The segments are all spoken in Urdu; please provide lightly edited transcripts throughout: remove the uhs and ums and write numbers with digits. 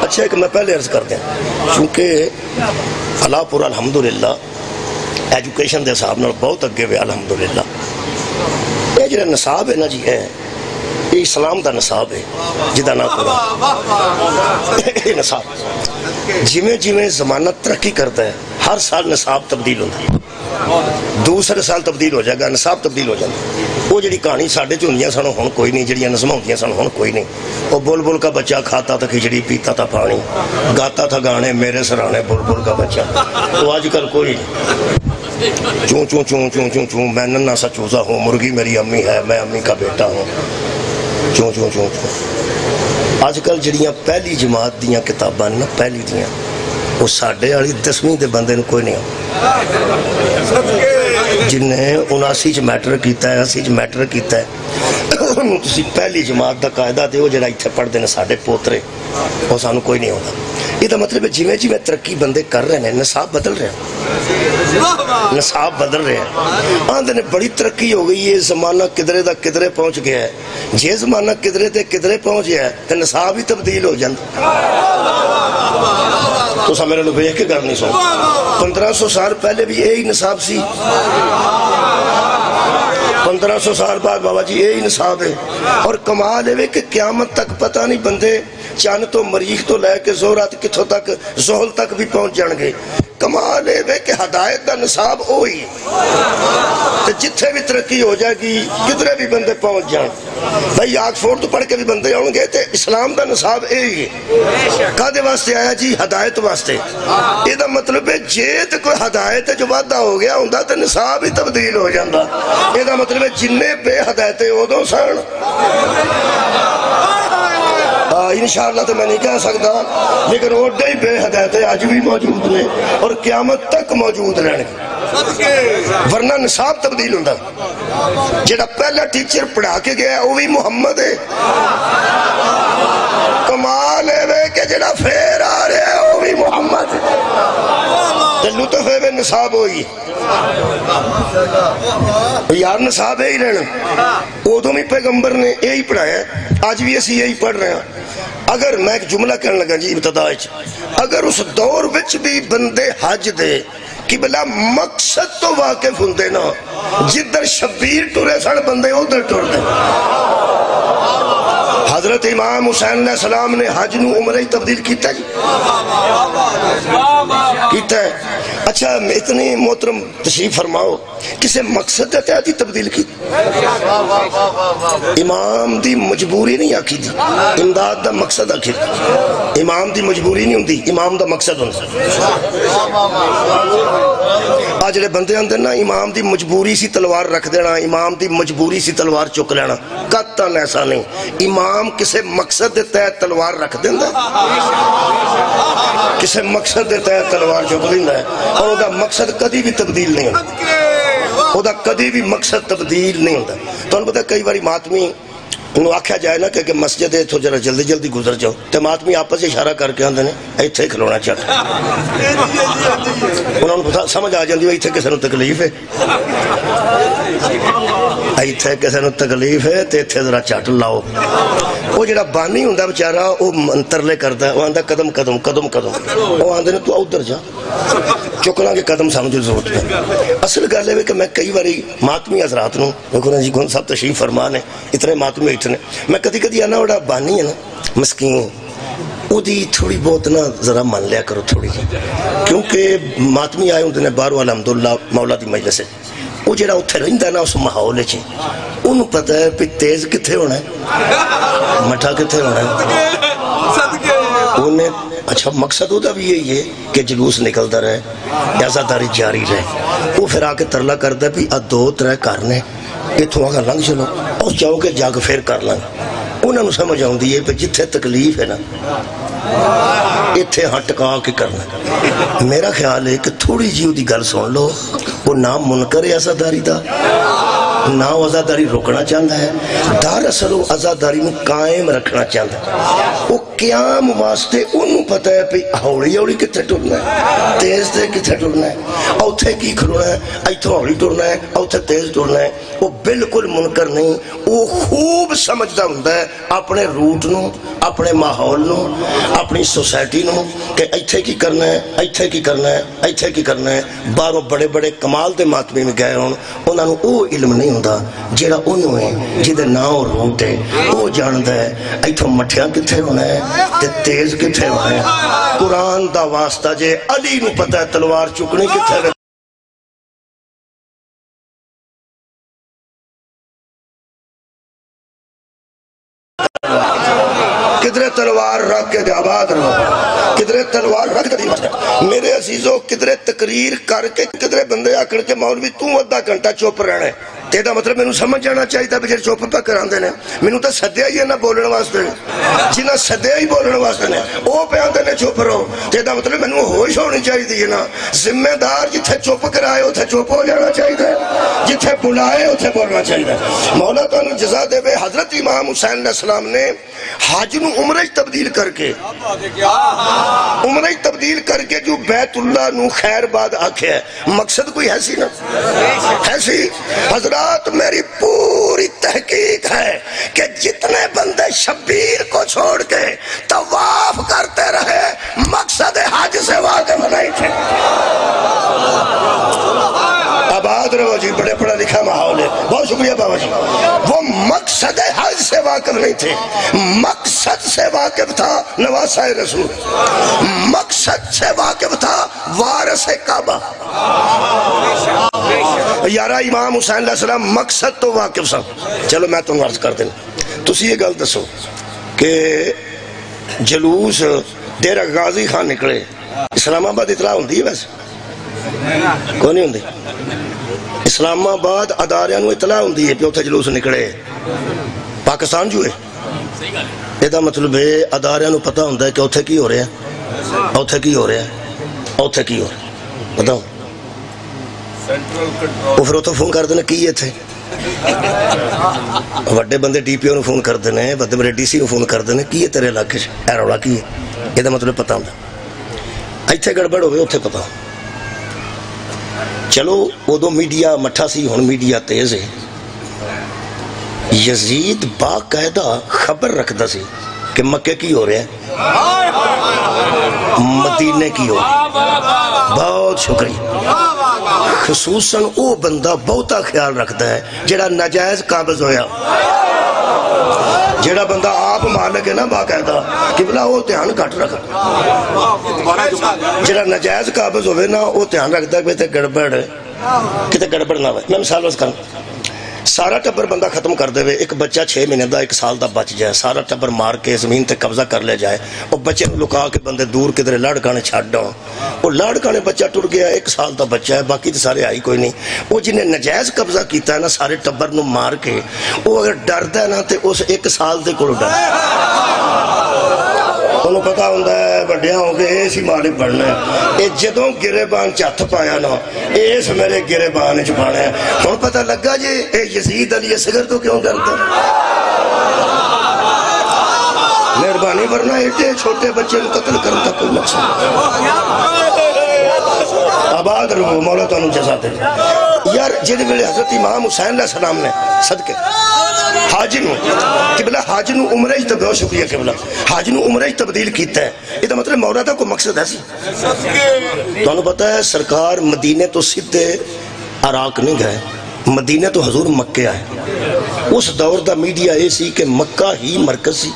اچھا ایک میں پہلے عرض کر دیں چونکہ اللہ پورا الحمدللہ ایجوکیشن دے حساب نال بہت اگے ہوئے الحمدللہ. یہ جڑا نصاب ہے نا جی ہے یہ اسلام دا نصاب ہے جدا نہ پورا یہ نصاب جویں زمانہ ترقی کرتا ہے ہر سال نصاب تبدیل ہوتا ہے. دوسرے سال تبدیل ہو جائے گا نصاب تبدیل ہو جائے گا. وہ جڑی کہانی ساڈے چ ہوندیاں سن ہن کوئی نہیں, جڑیاں نظماں ہوندیاں سن ہن کوئی نہیں. وہ بلبل کا بچہ کھاتا تھا کھچڑی پیتا تھا پانی گاتا تھا گانے میرے سرانے بلبل کا بچہ. تو آج کل کوئی چوں چوں چوں چوں چوں چوں میں ننھا سا چوزا ہوں مرغی میری امی ہے میں امی کا بیٹا ہوں چوں چوں چوں چوں. آج کل جڑیاں پہلی جماعت دیاں کتاباں نا پہلی دیاں وہ ساڈے والی 10ویں دے بندے نو کوئی نہیں جنہیں 79 چ میٹرک کیتا ہے 80 چ میٹرک کیتا ہے تسی پہلی جماعت دا قاعدہ دیو جڑا ایتھے پڑھدے نے ساڈے پوترے وہ سانو کوئی نہیں ہوتا. یہ دا مطلب ہے جویں جویں ترقی بندے کر رہے ہیں نصاب بدل رہے ہیں نصاب بدل رہے ہیں. آندے نے بڑی ترقی ہو گئی ہے زمانہ کدرے دا کدرے پہنچ گیا ہے. جے زمانہ کدرے تے کدرے پہنچ گیا ہے تو نصاب ہی تبدیل ہو جاتا. تو سا میرے لوگ بیک کے گھر نہیں سو 1500 سال پہلے بھی یہی نصاب سی 1500 سال بعد بابا جی یہی نصاب ہے. اور کمال ہے کہ قیامت تک پتہ نہیں بندے چاند تو مریخ تو لے کے زہرات کتھوں تک زحل تک بھی پہنچ جان گے. کمال ہے کہ ہدایت دا نصاب ہوئی تو جتھے بھی ترقی ہو جائے گی کدھرے بھی بندے پہنچ جان. بھائی آکسفورڈ تو پڑھ کے بھی بندے آؤں گے تو اسلام دا نصاب یہی ہے. کدے واسطے آیا جی ہدایت واسطے. یہ دا مطلب ہے جے تو کوئی ہدایت جو وعدہ ہو گیا ہوں تو نصاب ہی تبدیل ہو جاتا. یہ دا مطلب ہے جننے بے ہدایتیں ادوں سن انشاءاللہ تو میں نہیں کہہ سکتا لیکن اوڈے ہی بے ہدایتیں آج بھی موجود ہیں اور قیامت تک موجود رہنے ورنہ نصاب تبدیل ہوتا. جڑا پہلا ٹیچر پڑھا کے گیا وہ بھی محمد ہے. کمال ہے کہ جڑا پھر آ رہا ہے وہ بھی محمد ہے. لطف ہے نصاب ہوئی یار نصاب ہے ہی رہنا. ادو بھی پیغمبر نے یہی پڑھایا آج بھی اسی یہی پڑھ رہے ہیں. اگر میں ایک جملہ کہنے لگا جی ابتدا اگر اس دور وچ بھی بندے حج دے قبلہ مقصد تو واقف ہوندے نا جدھر شبیر ٹرے سن بندے ادھر ٹر دے. حضرت امام حسین علیہ السلام نے حج نو عمرہ تبدیل کیتا جی کیتا ہے. اچھا اتنی محترم تشریف فرماؤ کسے مقصد کے تحت ہی تبدیل کی. امام دی مجبوری نہیں آکھی دی امداد دا مقصد آکھی دی. امام دی مجبوری نہیں ہوندی امام دا مقصد ہوندی. آج جڑے بندے اندر نا امام دی مجبوری سی تلوار رکھ دینا امام دی مجبوری سی تلوار چک لینا قطعاً ایسا نہیں. امام کسے مقصد دے تحت تلوار رکھ دینا کسے مقصد دے تحت تلوار چک دینا ہے اور وہ دا مقصد کدی بھی تبدیل نہیں ہوتا. وہ دا کدی بھی مقصد تبدیل نہیں ہوتا. تو انہوں پتا کئی باری ماتمی انہوں آکھیا جائے نا کہ مسجد ہے تو جرا جلدی جلدی گزر جاؤ تو ماتمی آپس سے اشارہ کر کے آندے نے ایتھے کھلونا چاہتا. انہوں نے سمجھ آ جاندی ایتھے کسے نو تکلیف ہے ایتھے کسے نو تکلیف ہے تے ایتھے ذرا چٹ لاؤ. وہ جڑا بانی ہوندا بیچارہ وہ منترلے کردا ہے وہ آندا قدم قدم قدم قدم وہ آندے نے تو ادھر جا چکنا کے قدم سمجھو ضرورت ہے. اصل گل ہے کہ میں کئی باری ماتمی حضرات نو دیکھو جی گون صاحب تشریف فرما نے اتنے ماتمی اٹھنے میں کدی کدی آنا وڑا بانی ہے نا مسکین وہ دی تھوڑی بہت نا ذرا من لیا کرو تھوڑی کیونکہ ماتمی آئے ہوندے نے باہروں الحمدللہ مولا دی مجلس ہے. وہ جڑا اتھے رہندا نا اس ماحول وچ انہوں پتہ ہے کہ تیز کتھے ہونا ہے مٹھا کتھے ہونا ہے. انہیں اچھا مقصد ہوتا بھی یہی ہے کہ جلوس نکلتا رہے عزاداری جاری رہے. وہ پھر آ کے ترلا کرتا بھی دو ترے کرنے اتوں آگے لنگ چلو اور چاہو کہ جگ پھر کر لیں. انہوں نے سمجھ آتی ہے کہ جتھے تکلیف ہے نا اتھے ہاں ٹکا کے کرنا. میرا خیال ہے کہ تھوڑی جی دی گل سن لو وہ نہ منکر ہے عزاداری دا نہ عزاداری روکنا چاہتا ہے دراصل وہ عزاداری میں قائم رکھنا چاہتا ہے. وہ قیام واسطے انہوں پتہ ہے پہ ہوڑی ہوڑی کتھے ٹرنا ہے تیز تے کتھے ٹرنا ہے اوتھے کی کھلونا ہے ایتھے ہوڑی ٹرنا ہے اوتھے تیز ٹرنا ہے. وہ بالکل منکر نہیں وہ خوب سمجھتا ہوں ہے اپنے روٹ نو اپنے ماحول نو اپنی اپنی سوسائٹی نو کہ ایتھے کی کرنا ہے، ایتھے کی کرنا ہے، ایتھے کی کرنا ہے. باہروں بڑے بڑے کمال دے ماتمی میں گئے ہون، انہاں نو او علم نہیں ہوندا جیڑا انہوں ہے جدے ناؤ روٹ ہے او جاندا ہے ایتھوں مٹھیاں کتھے ہونا ہے تے تیز کتھے ہونا ہے. قرآن دا واسطہ جے علی نو پتہ ہے تلوار چکنی کتھے ہے. کدرے تلوار رکھ کے آباد رہو، کدرے تلوار رکھ کے میرے عزیزو، کدرے تقریر کر کے کدرے بندے آکڑ کے مولوی تو ادھا گھنٹہ چوپ رہنا ہے. تیدا مطلب میں سمجھ جانا چاہیے تھا بجھے چوپ پہ کران دینے. میں تو سدیا ہی ہے نہ بولنے واسطے، جنہ سدیا ہی بولنے واسطے نے وہ پیان دینے چوپ رہو. تیدا مطلب میں ہوش ہونی چاہیے تھی نا. ذمہ دار جتھے چوپ کرائے اتھے چوپ ہو جانا چاہیے تھا، جتھے بلائے اتھے بولنا چاہیے تھا. مولا تو انہوں جزا دے بے حضرت امام حسین علیہ السلام نے حج نو عمرہ تبدیل کر کے جو بیت اللہ نو خیر باد آکھے ہے. مقصد کوئی ہے سی نا ہے سی. حضرات میری پوری تحقیق ہے کہ جتنے بندے شبیر کو چھوڑ کے طواف کرتے رہے مقصد حج سے واقف نہیں تھے. آباد رہو جی، بڑے پڑھا لکھا ماحول ہے. بہت شکریہ بابا جی. وہ مقصد حج سے واقف نہیں تھے، مقصد سے واقف تھا نواسہ رسول، مقصد سے واقف تھا وارث کعبہ. یارہ امام حسین علیہ السلام مقصد تو واقف سا. چلو میں تم عرض کر دیں تسی یہ گل دسو کہ جلوس ڈیرہ غازی خان نکلے اسلام آباد اطلاع ہوندی ہے ویسے کوئی نہیں ہوندی. اسلام آباد اداریاں نو اطلاع ہوندی ہے کہ اتھے جلوس نکلے پاکستان جو ہے. یہ دا مطلب ہے اداریاں نو پتہ ہوندہ ہے کہ اتھے کی ہو رہے ہیں، اتھے کی ہو رہے ہیں، اتھے کی ہو رہے ہیں. بتاؤ وہ پھر اتھے فون کر دینے کی یہ تھے وڈے بندے ڈی پی او نو فون کر دینے، بندے میرے ڈی سی نو فون کر دینے کی یہ تیرے علاقے اے روڑا کی ہے. یہ دا مطلب پتہ ہوندہ ایتھے گڑبڑ ہوئے اتھے پتہ. چلو وہ دو میڈیا مٹھا سی ہون میڈیا تیز ہے. یزید باقاعدہ خبر رکھتا سی کہ مکے کی ہو رہے ہیں، مدینے کی ہو رہے ہیں. بہت شکریہ. خصوصاً وہ بندہ بہتا خیال رکھتا ہے جڑا ناجائز قابض ہویا، جڑا بندہ آپ مالک ہے نا باقاعدہ قبلہ وہ دھیان کٹ رکھا. جڑا ناجائز قابض ہوئے نا وہ دھیان رکھتا ہے کہ تے گڑبڑ کتے گڑبڑ نہ ہوئے. میں مثال وز کروں، سارا ٹبر بندہ ختم کر دے وے، ایک بچہ 6 مہینے دا 1 سال دا بچ جائے، سارا ٹبر مار کے زمین تے قبضہ کر لے جائے، وہ بچے لکا کے بندے دور کدھر لاڑکانے چھاڑ ڈاؤں، وہ لاڑکانے بچہ ٹر گیا 1 سال دا بچہ ہے، باقی تے سارے آئی کوئی نہیں. وہ جنہیں نجائز قبضہ کیتا ہے نا سارے ٹبر نو مار کے، وہ اگر ڈرد ہے نا تے اس 1 سال دے کو ڈر. انہوں پتہ ہوندہ ہے بڑھیاں ہوں گے ایسی مالک بڑھنا ہے. اے جدوں گرے بان چاتھ پایا نا ایس میرے گرے بان چپانا ہے. ہوں پتہ لگا جی اے یزید علی اصغر تو کیوں کرتا مہربانی ورنہ ایٹے چھوٹے بچے کو قتل کرتا کوئی مقصد. آباد رہو مولا تو انہوں جزا دے. یار جن ویلے حضرت امام حسین علیہ السلام نے صدقے حاج نو قبلہ حاج نو عمرہ ہی تبدیل، شکریہ قبلہ حاج نو عمرہ ہی تبدیل کیتا ہے. یہ تو مطلب مولا دا کوئی مقصد ہے سی. تو انہوں پتہ ہے سرکار مدینے تو سدھے عراق نہیں گئے، مدینے تو حضور مکہ آئے. اس دور دا میڈیا یہ سی کہ مکہ ہی مرکز سی،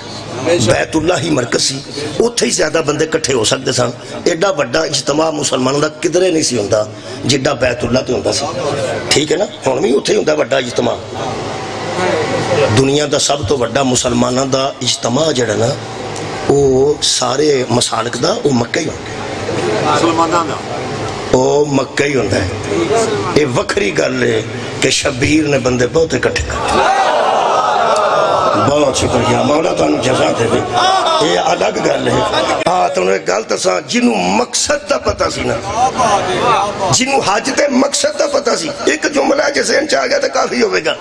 بیت اللہ ہی مرکز سی، اتھے ہی زیادہ بندے کٹھے ہو سکتے سن. ایڈا بڑا اجتماع مسلمانوں دا کدرے نہیں سی ہوندہ جڈا بیت اللہ تے ہوندہ سی. ٹھیک ہے نا، ہون بھی اتھے ہی ہوندہ بڑا اجتماع. دنیا دا سب تو بڑا مسلمانوں دا اجتماع جڑا نا وہ سارے مسالک دا وہ مکہ ہی ہوندہ، وہ مکہ ہی ہوندہ ہے. یہ وکری گل ہے کہ شبیر نے بندے بہت اکٹھے کرتے. بہت شکریہ مولا تو انہوں جزا دے دے. یہ الگ گل ہے. تو انہوں نے گل تسا جنہوں مقصد دا پتا سی نا، جنہوں حج دے مقصد دا پتا سی، ایک جملہ جیسے ان چاہ گیا تو کافی ہوئے گا.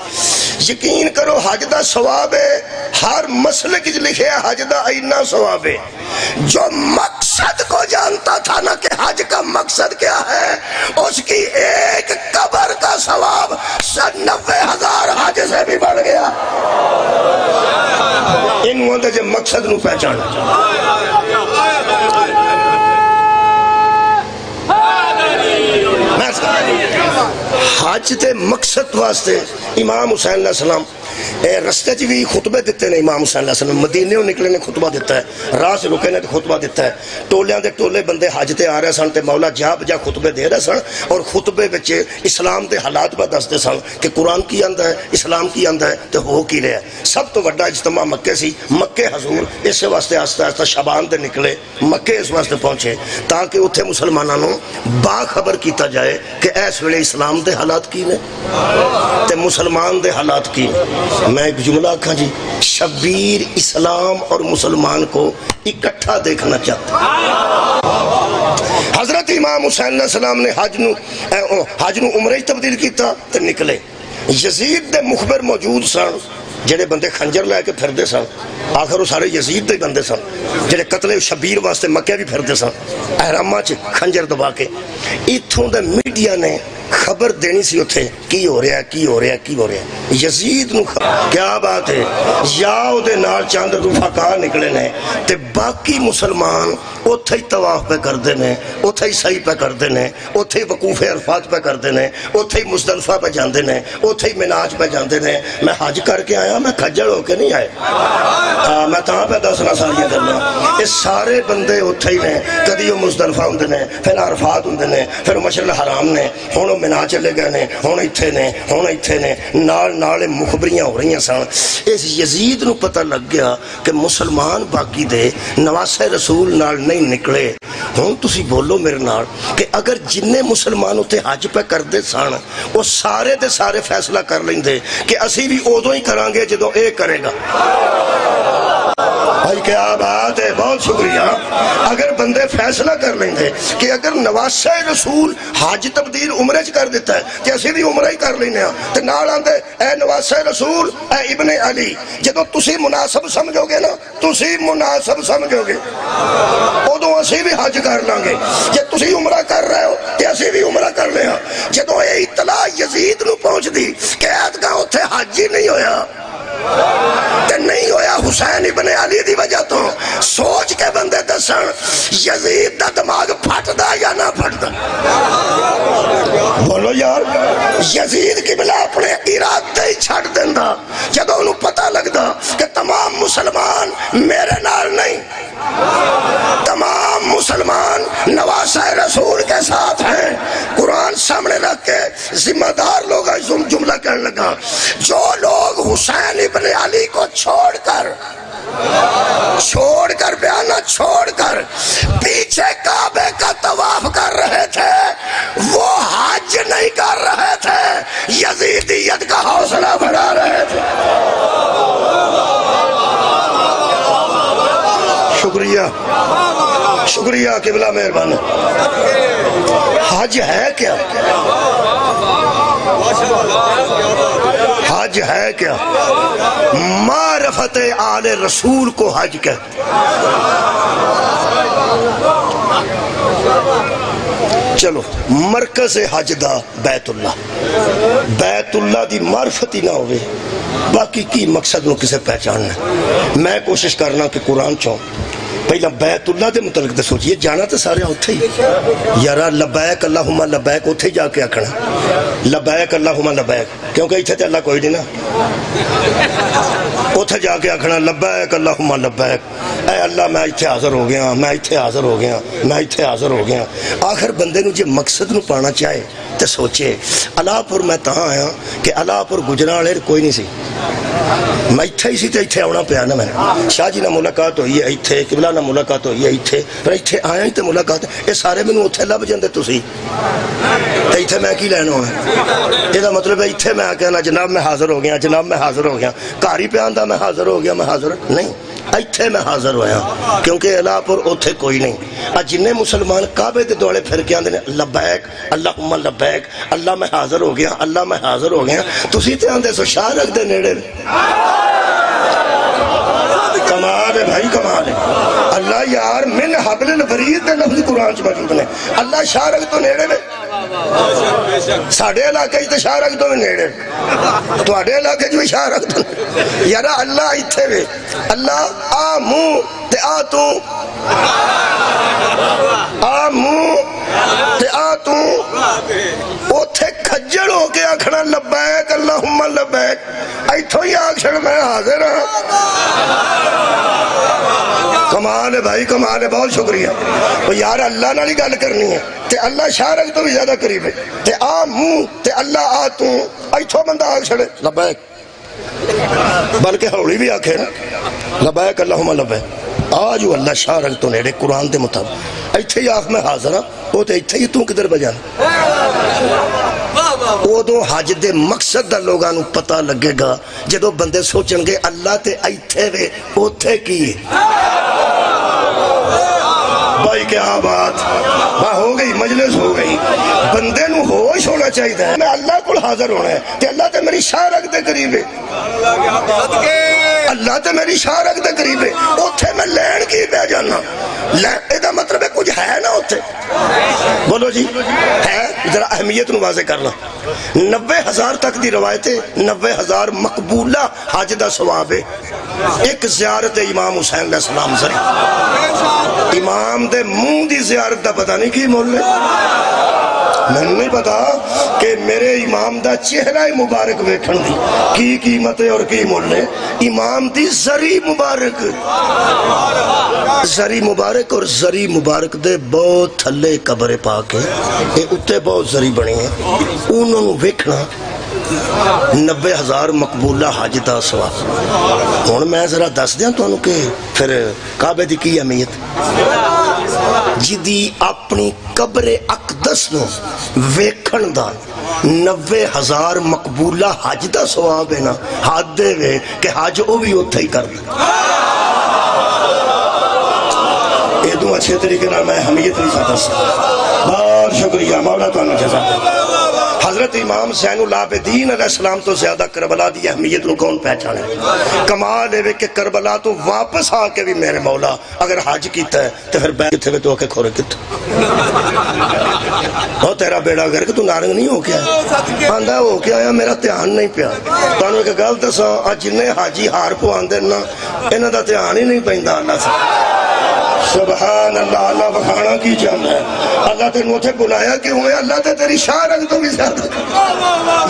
یقین کرو حج دا ثواب ہے، ہر مسئلے کی لکھے ہے حج دا اینا ثواب ہے. جو مقصد کو جانتا تھا نا کہ حج کا مقصد کیا ہے، اس کی ایک قبر کا ثواب 90,000 حج سے بھی بڑھ گیا. انہوں نے مقصد نو پہچانا. حج تے مقصد واسطے امام حسین علیہ السلام رستے چ بھی خطبے دیتے نے. امام حسین علیہ السلام مدینے نکلے نے خطبہ دیتا ہے, راہ سے رکے نے خطبہ دیتا ہے. ٹولیاں دے ٹولے بندے حج تے آ رہے سن تے مولا جا بجا خطبے دے رہے سن, اور خطبے وچ اسلام دے حالات با دستے سن کہ قرآن کی آندا ہے, اسلام کی آندا ہے تے ہو کی رہا ہے. سب تو بڑا اجتماع مکے سی. مکے حضور اس واسطے آہستہ آہستہ شعبان دے نکلے, مکے اس واسطے پہنچے تاکہ اتنے مسلمانوں باخبر کیتا جائے کہ اس ویلے اسلام دے حالات کی نے تے مسلمان دے حالات کی. میں ایک جملہ کہاں جی, شبیر اسلام اور مسلمان کو اکٹھا دیکھنا چاہتا. حضرت امام حسین علیہ السلام نے حج نو عمرے تبدیل کیتا تے نکلے. یزید دے مخبر موجود سن جڑے بندے خنجر لے کے پھردے سن, آخر وہ سارے یزید دے بندے سن جڑے قتل شبیر واسطے مکے بھی پھردے سن احراماں چ خنجر دبا کے. ایتھوں دے میڈیا نے خبر دینی سی اتھے کی ہو رہا ہے, کی ہو رہا ہے, کی ہو رہا ہے. یزید نو کیا بات ہے, یا او دے نال چاند رفقا نکلے نے تے باقی مسلمان اتھے ہی طواف پہ کردے نے, اتھے ہی سعی پہ کردے نے, اتھے ہی وقوف عرفات پہ کردے نے, اتھے ہی مزدلفہ پہ جاندے نے, اتھے ہی مناج پہ جاندے نے. میں حج کر کے آیا, میں کھجل ہو کے نہیں آئے, میں تاں پہ دسنا ساریاں گلاں. یہ سارے بندے اتھے ہی نے, کدی وہ مزدلفہ ہوندے نے, پھر عرفات ہوندے نے, پھر مشعر الحرام نے, ہن منا چلے گئے نے, ہن ایتھے نے, ہن ایتھے نے, نال مخبریاں ہو رہی سن. اس یزید نو پتہ لگ گیا کہ مسلمان باقی دے نواسے رسول نال نہیں نکلے. ہن تسی بولو میرے نال کہ اگر جننے مسلمان اتنے حج پہ کردے سن وہ سارے دے سارے فیصلہ کر لیندے کہ اسی بھی ادو ہی کریں گے جدو اے کرے گا. بھائی کیا بات ہے, بہت شکریہ. اگر بندے فیصلہ کر لیں گے کہ اگر نواسہ رسول حج تبدیل عمرے چ کر دیتا ہے کہ اسی بھی عمرہ ہی کر لینے ہیں تو نال آندے اے نواسہ رسول, اے ابن علی. جدو تسی مناسب سمجھو گے نا, تسی مناسب سمجھو گے, ادو اسی بھی حج کر لیں گے. جے تسی عمرہ کر رہے ہو کہ اسی بھی عمرہ کر لیں. جدو اے اطلاع یزید نو پہنچ دی کہ ایتکاں اوتھے حج ہی نہیں ہویا تے نہیں ہویا حسین ابن علی دی وجہ تو, سوچ کے بندے دسن یزید دا دماغ پھٹدا یا نہ پھٹدا؟ بولو یار. یزید قبلہ اپنے ارادے ہی چھڑ دیندا جدوں انہوں پتہ لگدا کہ تمام مسلمان میرے نال نہیں, تمام مسلمان نواسہ رسول کے ساتھ ہیں. قرآن سامنے رکھ کے ذمہ دار لوگ جملہ کہنے لگا, جو لوگ حسین ابن علی کو چھوڑ کر بیانہ چھوڑ کر پیچھے کعبے کا طواف کر رہے تھے وہ حج نہیں کر رہے تھے, یزیدیت کا حوصلہ بڑھا رہے تھے. شکریہ شکریہ قبلہ مہربان. حج ہے کیا؟ حج ہے کیا؟ معرفت آل رسول کو حج کہتے. چلو مرکز حج دا بیت اللہ دی معرفت ہی نہ ہوئے, باقی کی مقصد نو کسے پہچاننا. میں کوشش کرنا کہ قرآن چوں پہلا بیت اللہ دے متعلق دے سوچئے, جانا تو سارے اتھے ہی یارا لبیک اللہم لبیک اتھے جا کے آکھنا لبیک اللہم لبیک, کیونکہ اتھے تے اللہ کوئی نہیں نا, اتھے جا کے آکھنا لبیک اللہم لبیک, اے اللہ میں اتھے حاضر ہو گیا, میں اتھے حاضر ہو گیا, میں اتھے حاضر ہو گیا. آخر بندے نو جے مقصد نو پانا چاہے تے سوچے اللہ پور میں تاں آیا کہ اللہ پور گجران والے کوئی نہیں سی, میں اتھے ہی سی تے اتھے آنا پیا نا. میں شاہ جی نہ ملاقات ہوئی ہے اتھے, قبلہ نہ ملاقات ہوئی ہے اتھے, پر اتھے آیا ہی تے ملاقات یہ سارے میں اتھے لب جاندے تسی تے اتھے میں کی لینا ہونا. یہ دا مطلب ہے اتھے میں آ نا جناب میں حاضر ہو گیا, جناب میں حاضر ہو گیا, کاری پہ آندہ میں حاضر ہو گیا, میں حاضر نہیں, ایتھے میں حاضر ہویا کیونکہ اللہ پر اتھے کوئی نہیں. جنہیں مسلمان کعبے دے دوڑے پھر کے آندے لبیک اللہم لبیک, اللہ میں حاضر ہو گیا, اللہ میں حاضر ہو گیا, تسی تے آندے سو شاہ رکھ دے نیڑے. کمال ہے بھائی, کمال ہے. اللہ یار من حبل الورید دے لفظ قرآن چ موجود نے, اللہ شاہ رکھ تو نیڑے میں. ساڑھے علاقے تے شاہ رکھ دو نیڑے, تو آڑے علاقے جو شاہ رکھ دو یارا اللہ اتھے وے. اللہ آ موں تے آ تو, آ موں تے آ تو, اتھے کھجڑ ہو کے آکھنا آنا لبیک اللہم لبیک ایتھوں ہی آگ چھڑ میں حاضر ہاں کمال ہے بھائی کمال ہے بہت شکریہ وہ یار اللہ نہ نہیں گل کرنی ہے تے اللہ شارک تو بھی زیادہ قریب ہے تے آ منہ تے اللہ آ تو ایتھوں بندہ آگ چھڑے لبیک بلکہ ہولی بھی آکھے نا لبیک اللہم لبیک آجو اللہ شارک تو نیڑے قرآن دے مطابق ایتھے ہی آخ میں حاضر ہاں وہ تے ایتھے ہی تو کدھر بجانا وہ دو حج دے مقصد دا لوگاں نو پتہ لگے گا جدو بندے سوچن گے اللہ تے ایتھے وے اوتھے کی بھائی کیا بات ہو گئی مجلس ہو گئی بندے نو ہوش ہونا چاہیے میں اللہ کو حاضر ہونا ہے کہ اللہ تے میری شارک دے قریب ہے اللہ تے میری شارک دے قریب ہے اوتھے میں لین کی بے جانا ایدہ مطلب ہے کچھ ہے نا اوتھے بولو جی ہے ذرا اہمیت نو واضح کرنا 90,000 تک دی روایتیں 90,000 مقبولہ حج دا ثواب ہے ایک زیارت امام حسین علیہ السلام ذریعہ امام دے منہ دی زیارت دا پتہ نہیں کی مول لے میں نہیں پتا کہ میرے امام دا چہرہ مبارک ویکھن دی کی قیمت اور کی مول لے امام دی زری مبارک اور زری مبارک دے بہت تھلے قبر پاک ہے اے اتے بہت زری بنی ہے انہوں نے ویکھنا 90,000 مقبولہ حج دا ثواب ہن میں ذرا دس دیاں تو کہ پھر کعبے دی کی اہمیت جدی اپنی قبر اقدس نو ویکھن دا 90,000 مقبولہ حج دا ثواب ہے نا حد دے وے کہ حج او بھی اتھے ہی کر دے یہ دو اچھے طریقے نہ میں اہمیت نہیں سکتا بہت شکریہ مولا تو انہوں جزا حضرت امام زین العابدین علیہ السلام تو زیادہ کربلا دی اہمیت نو کون پہچانے کمال ہے کہ کربلا تو واپس آ کے بھی میرے مولا اگر حج کیتا ہے تو پھر بیٹھ کتے تو آکے کھورے کتے اور تیرا بیڑا گھر کہ تو نارنگ نہیں ہو کیا آندہ ہو کیا آیا میرا تیان نہیں پیا تو انہوں نے گل دسا آج جنہیں حاجی ہار پو آندے نا انہوں دا تیان ہی نہیں پہندہ اللہ سے سبحان اللہ اللہ بخانا کی جانا ہے اللہ تے نوتھے بلایا کہ ہوئے اللہ تے تیری شارک تو بھی زیادہ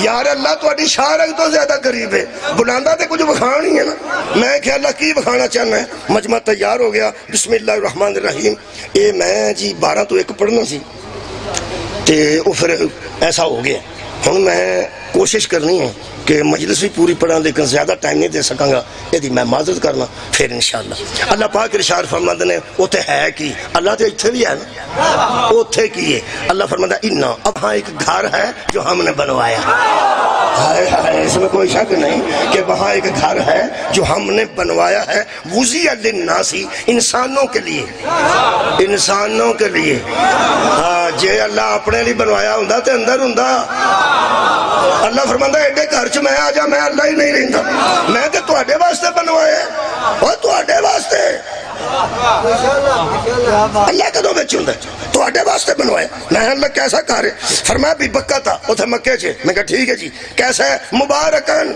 یار اللہ تو اڈی شارک تو زیادہ قریب ہے بلاندہ تے کچھ بخانی ہے نا میں کہ اللہ کی بخانا چاہنا ہے مجمع تیار ہو گیا بسم اللہ الرحمن الرحیم اے میں جی 12 تو 1 پڑھنا سی تے وہ پھر ایسا ہو گیا ہن میں کوشش کرنی ہے کہ مجلس بھی پوری پڑھا لیکن زیادہ ٹائم نہیں دے سکاں گا یہ دی میں معذرت کرنا پھر انشاءاللہ اللہ پاک ارشاد فرماتے نے اوتے ہے کی اللہ تے اتھے بھی ہے نا اوتے کی ہے اللہ فرماتا ہے انہا اب ہاں ایک گھر ہے جو ہم نے بنوایا اس میں کوئی شک نہیں کہ وہاں ایک گھر ہے جو ہم نے بنوایا ہے وزی للناسی انسانوں کے لیے جے اللہ اپنے لیے بنوایا ہوں تے اندر ہوں اللہ فرماتا ہے ایڈے گھر چ میں آ جا میں اللہ ہی نہیں رہتا میں تے تواڈے واسطے بنوایا اور تواڈے واسطے اللہ کدوں وچ ہوندا تواڈے واسطے بنوایا میں اللہ کیسا گھر ہے فرمایا بھی بکا تھا اوتھے مکے چ میں کہا ٹھیک ہے جی کیسا ہے مبارکن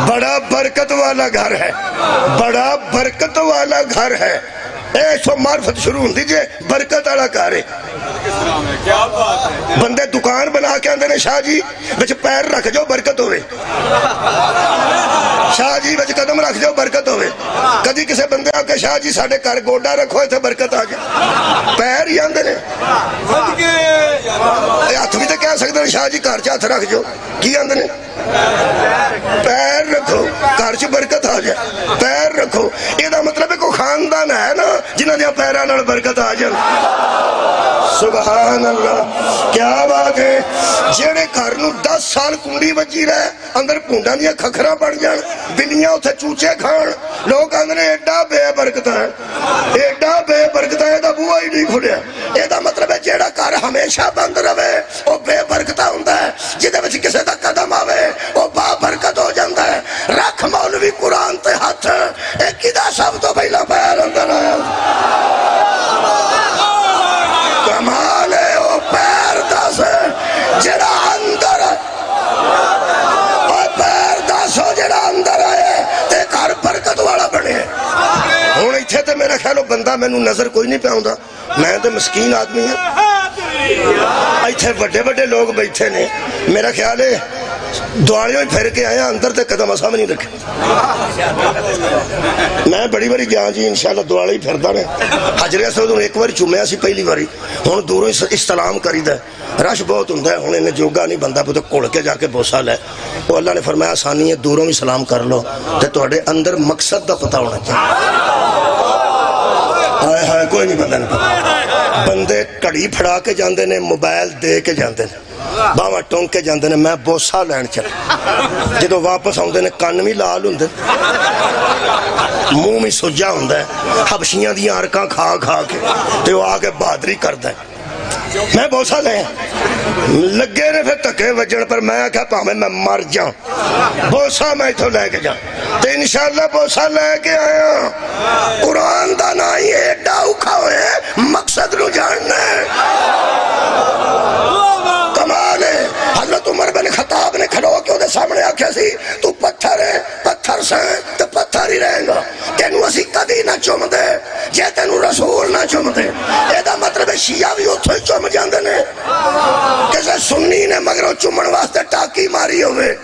بڑا برکت والا گھر ہے بڑا برکت والا گھر ہے ایسو معرفت شروع ہوں دیجئے برکت والا گھر ہے بندے دکان بنا کے اندر شاہ جی بچ پیر رکھ جو برکت ہوئے شاہ جی بچ قدم رکھ جو برکت ہوئے کدی کسے بندے آکے شاہ جی ساڑھے کار گوڑا رکھو تھے برکت آگے پیر ہی اندر ہے ہاتھ بھی تو کہہ سکتے ہیں شاہ جی کار چاہت رکھ جو کی اندر ہے پیر رکھو کار چ برکت آ جائے پیر رکھو یہ دا مطلب ہے کوئی خاندان ہے نا جنہاں دیا پیران برکت آ جائے سبحان اللہ کیا بات ہے جیڑے گھر نو 10 سال کنڈی بجی رہے اندر پونڈا دیا کھکھرا پڑ جان بلیاں اتھے چوچے کھان لوگ اندر ایڈا بے برکت ہے دا بوا ہی نہیں کھلیا یہ دا مطلب ہے جیڑا گھر ہمیشہ بند رہے وہ بے برکتہ ہوندہ ہے جدے وچ کسے دا قدم آوے وہ با برکت ہو جاندہ ہے رکھ مولوی قرآن تے ہاتھ ایک دا سب تو پہلا پیر اندر آیا کمال ہے وہ پیر دس جڑا اندر اور پیر دس ہو جڑا اندر آئے تے گھر برکت والا بنے ہوں اتھے تے میرا خیال بندہ میں نظر کوئی نہیں پہ آؤں میں تو مسکین آدمی ہوں اتھے بڑے بڑے لوگ بیٹھے نے میرا خیال ہے دوڑیوں ہی پھر کے آیا اندر تے قدم اسا بھی نہیں رکھے میں بڑی بڑی گیا جی انشاءاللہ دوڑے ہی پھردا نے حجر اسود نوں ایک بار چومیا سی پہلی باری ہن دوروں استلام کریدا رش بہت ہوندا ہے ہن انہیں جوگا نہیں بندہ پتے کھل کے جا کے بوسا لے وہ اللہ نے فرمایا آسانی ہے دوروں بھی سلام کر لو تے تواڈے اندر مقصد دا پتہ ہونا چاہیے ہائے ہائے کوئی نہیں بندہ نہیں پتا بندے کڑی پھڑا کے جاندے نے موبائل دے کے جاندے نے باواں ٹونک کے جاندے نے میں بوسا لین چلا جدو واپس آندے نے کان بھی لال ہوندے منہ بھی سجا ہوندا ہے حبشیاں دیاں ارکاں کھا کھا کے تے وہ آ کے بہادری کردا ہے میں بوسا لے لگے نے پھر تکے وجن پر میں کہا پاویں میں مر جاؤں بوسا میں اتھوں لے کے جاؤں تے انشاءاللہ بوسا لے کے آیا قرآن دا نا ہی ایڈا اوکھا ہوئے مقصد نو جاننا ہے کمال ہے حضرت عمر بن خطاب نے کھڑو کے دے سامنے آکھیا سی تو پتھر ہے پتھر سے تو پتھر ہی رہے گا تینو اسی کدی نہ چوم دے جے تینو رسول نہ چوم دے ایدہ مطلب شیعہ بھی اتھو ہی چوم جاندے نے کسے سنی نے مگر چومن واسطے ٹاکی ماری ہوئے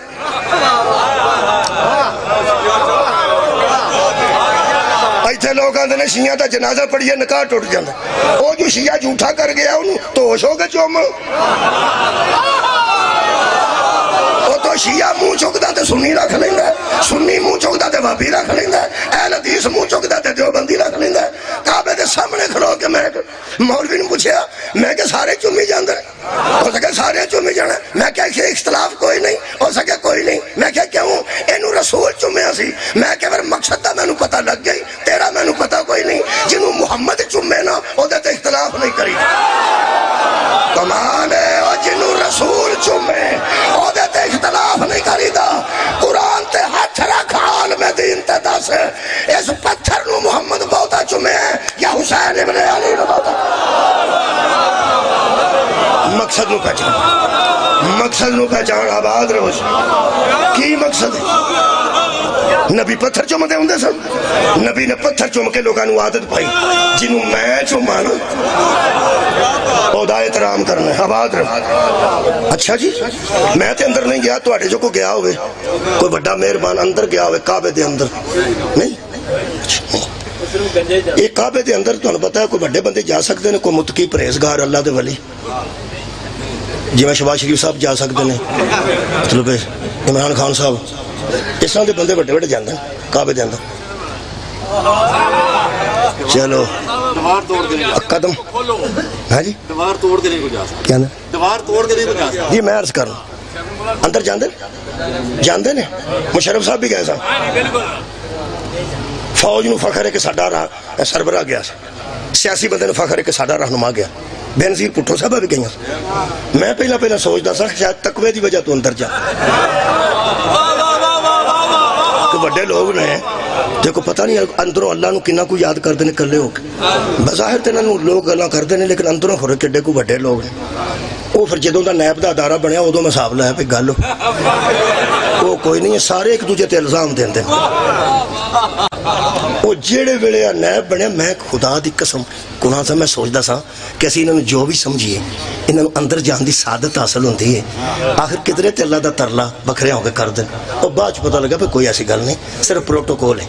ایتھے لوگ آندے نے شیعہ دا جنازہ پڑھیے نکاح ٹوٹ جاندے او جو شیعہ جھوٹا کر گیا انہوں تو ہوش ہو گئے چوم او تو شیعہ منہ چکدا تے سنی رکھ لیندا ہے سنی منہ چکدا تے وہابی رکھ لیندا ہے اہل حدیث منہ چکدا تے دیوبندی رکھ لیندا ہے کعبے دے سامنے کھلو کے میں مولوی نے پوچھیا میں کہ سارے چومی جاندے ہو سکے سارے چومی جانا میں کہ اختلاف کوئی نہیں ہو سکے کوئی نہیں میں کہ کیوں اینو رسول چومیا سی میں کہ پھر مقصد دا مینوں پتہ لگ گئی تیرا مینوں پتہ کوئی نہیں جنوں محمد چومے نا او دے تے اختلاف نہیں کری کمال ہے او جنوں رسول چومے او دے تے اختلاف نہیں کری دا قرآن تے ہاتھ رکھ عالم دین تے دس اس پتھر نو محمد بہتا چومے یا حسین ابن علی نو بہتا مقصد نو پہچان آباد رہو کی مقصد ہے نبی پتھر چوم دے ہوندے سن نبی نے پتھر چوم کے لوگاں نو عادت پائی جنوں میں چومانا عہدہ احترام کرنا ہے آباد رہو اچھا جی میں تے اندر نہیں گیا تو آٹے جو کو گیا ہوئے کوئی بڑا مہربان اندر گیا ہوئے کعبے دے اندر نہیں ایک کعبے دے اندر تو انہوں پتا ہے کوئی بڑے بندے جا سکتے ہیں کوئی متقی پریزگار اللہ دے ولی جی میں شباز شریف صاحب جا سکتے ہیں مطلب عمران خان صاحب اس طرح دے بندے بڑے بڑے جاندے ہیں کعبے دے اندر چلو قدم ہاں جی دیوار توڑ کے نہیں کو جا سکتے کیا نا دیوار توڑ کے نہیں کو جا سکتے جی میں عرض کر رہا ہوں اندر جاندے نے مشرف صاحب بھی گئے سا فوج نو فخر ہے کہ ساڈا سربراہ گیا سیاسی بندے نو فخر ہے کہ ساڈا رہنما گیا بینظیر پٹھو صاحب بھی گئی میں پہلا سوچدا سا شاید تقوی دی وجہ تو اندر جا کہ بڑے لوگ نے دیکھو پتہ نہیں اندروں اللہ نو کنا کو یاد کر دینے کلے ہو کے بظاہر تے نو لوگ اللہ کر دینے لیکن اندروں خورے کڈے کو بڑے لوگ ہیں وہ پھر جدوں دا نیب دا ادارہ بنیا ادوں میں صاحب لایا پہ گل وہ کوئی نہیں ہے سارے ایک دوجے تے الزام دین دیں وہ جیڑے ویلے نیب بنیا میں خدا دی قسم گناہ سے میں سوچدا سا کہ اسی انہوں جو بھی سمجھیے انہوں اندر جان دی سعادت حاصل ہوندی ہے آخر کدرے تے اللہ دا ترلا بکھرے ہو کے کر دیں اور بعد پتہ لگا پہ کوئی ایسی گل نہیں صرف پروٹوکول ہے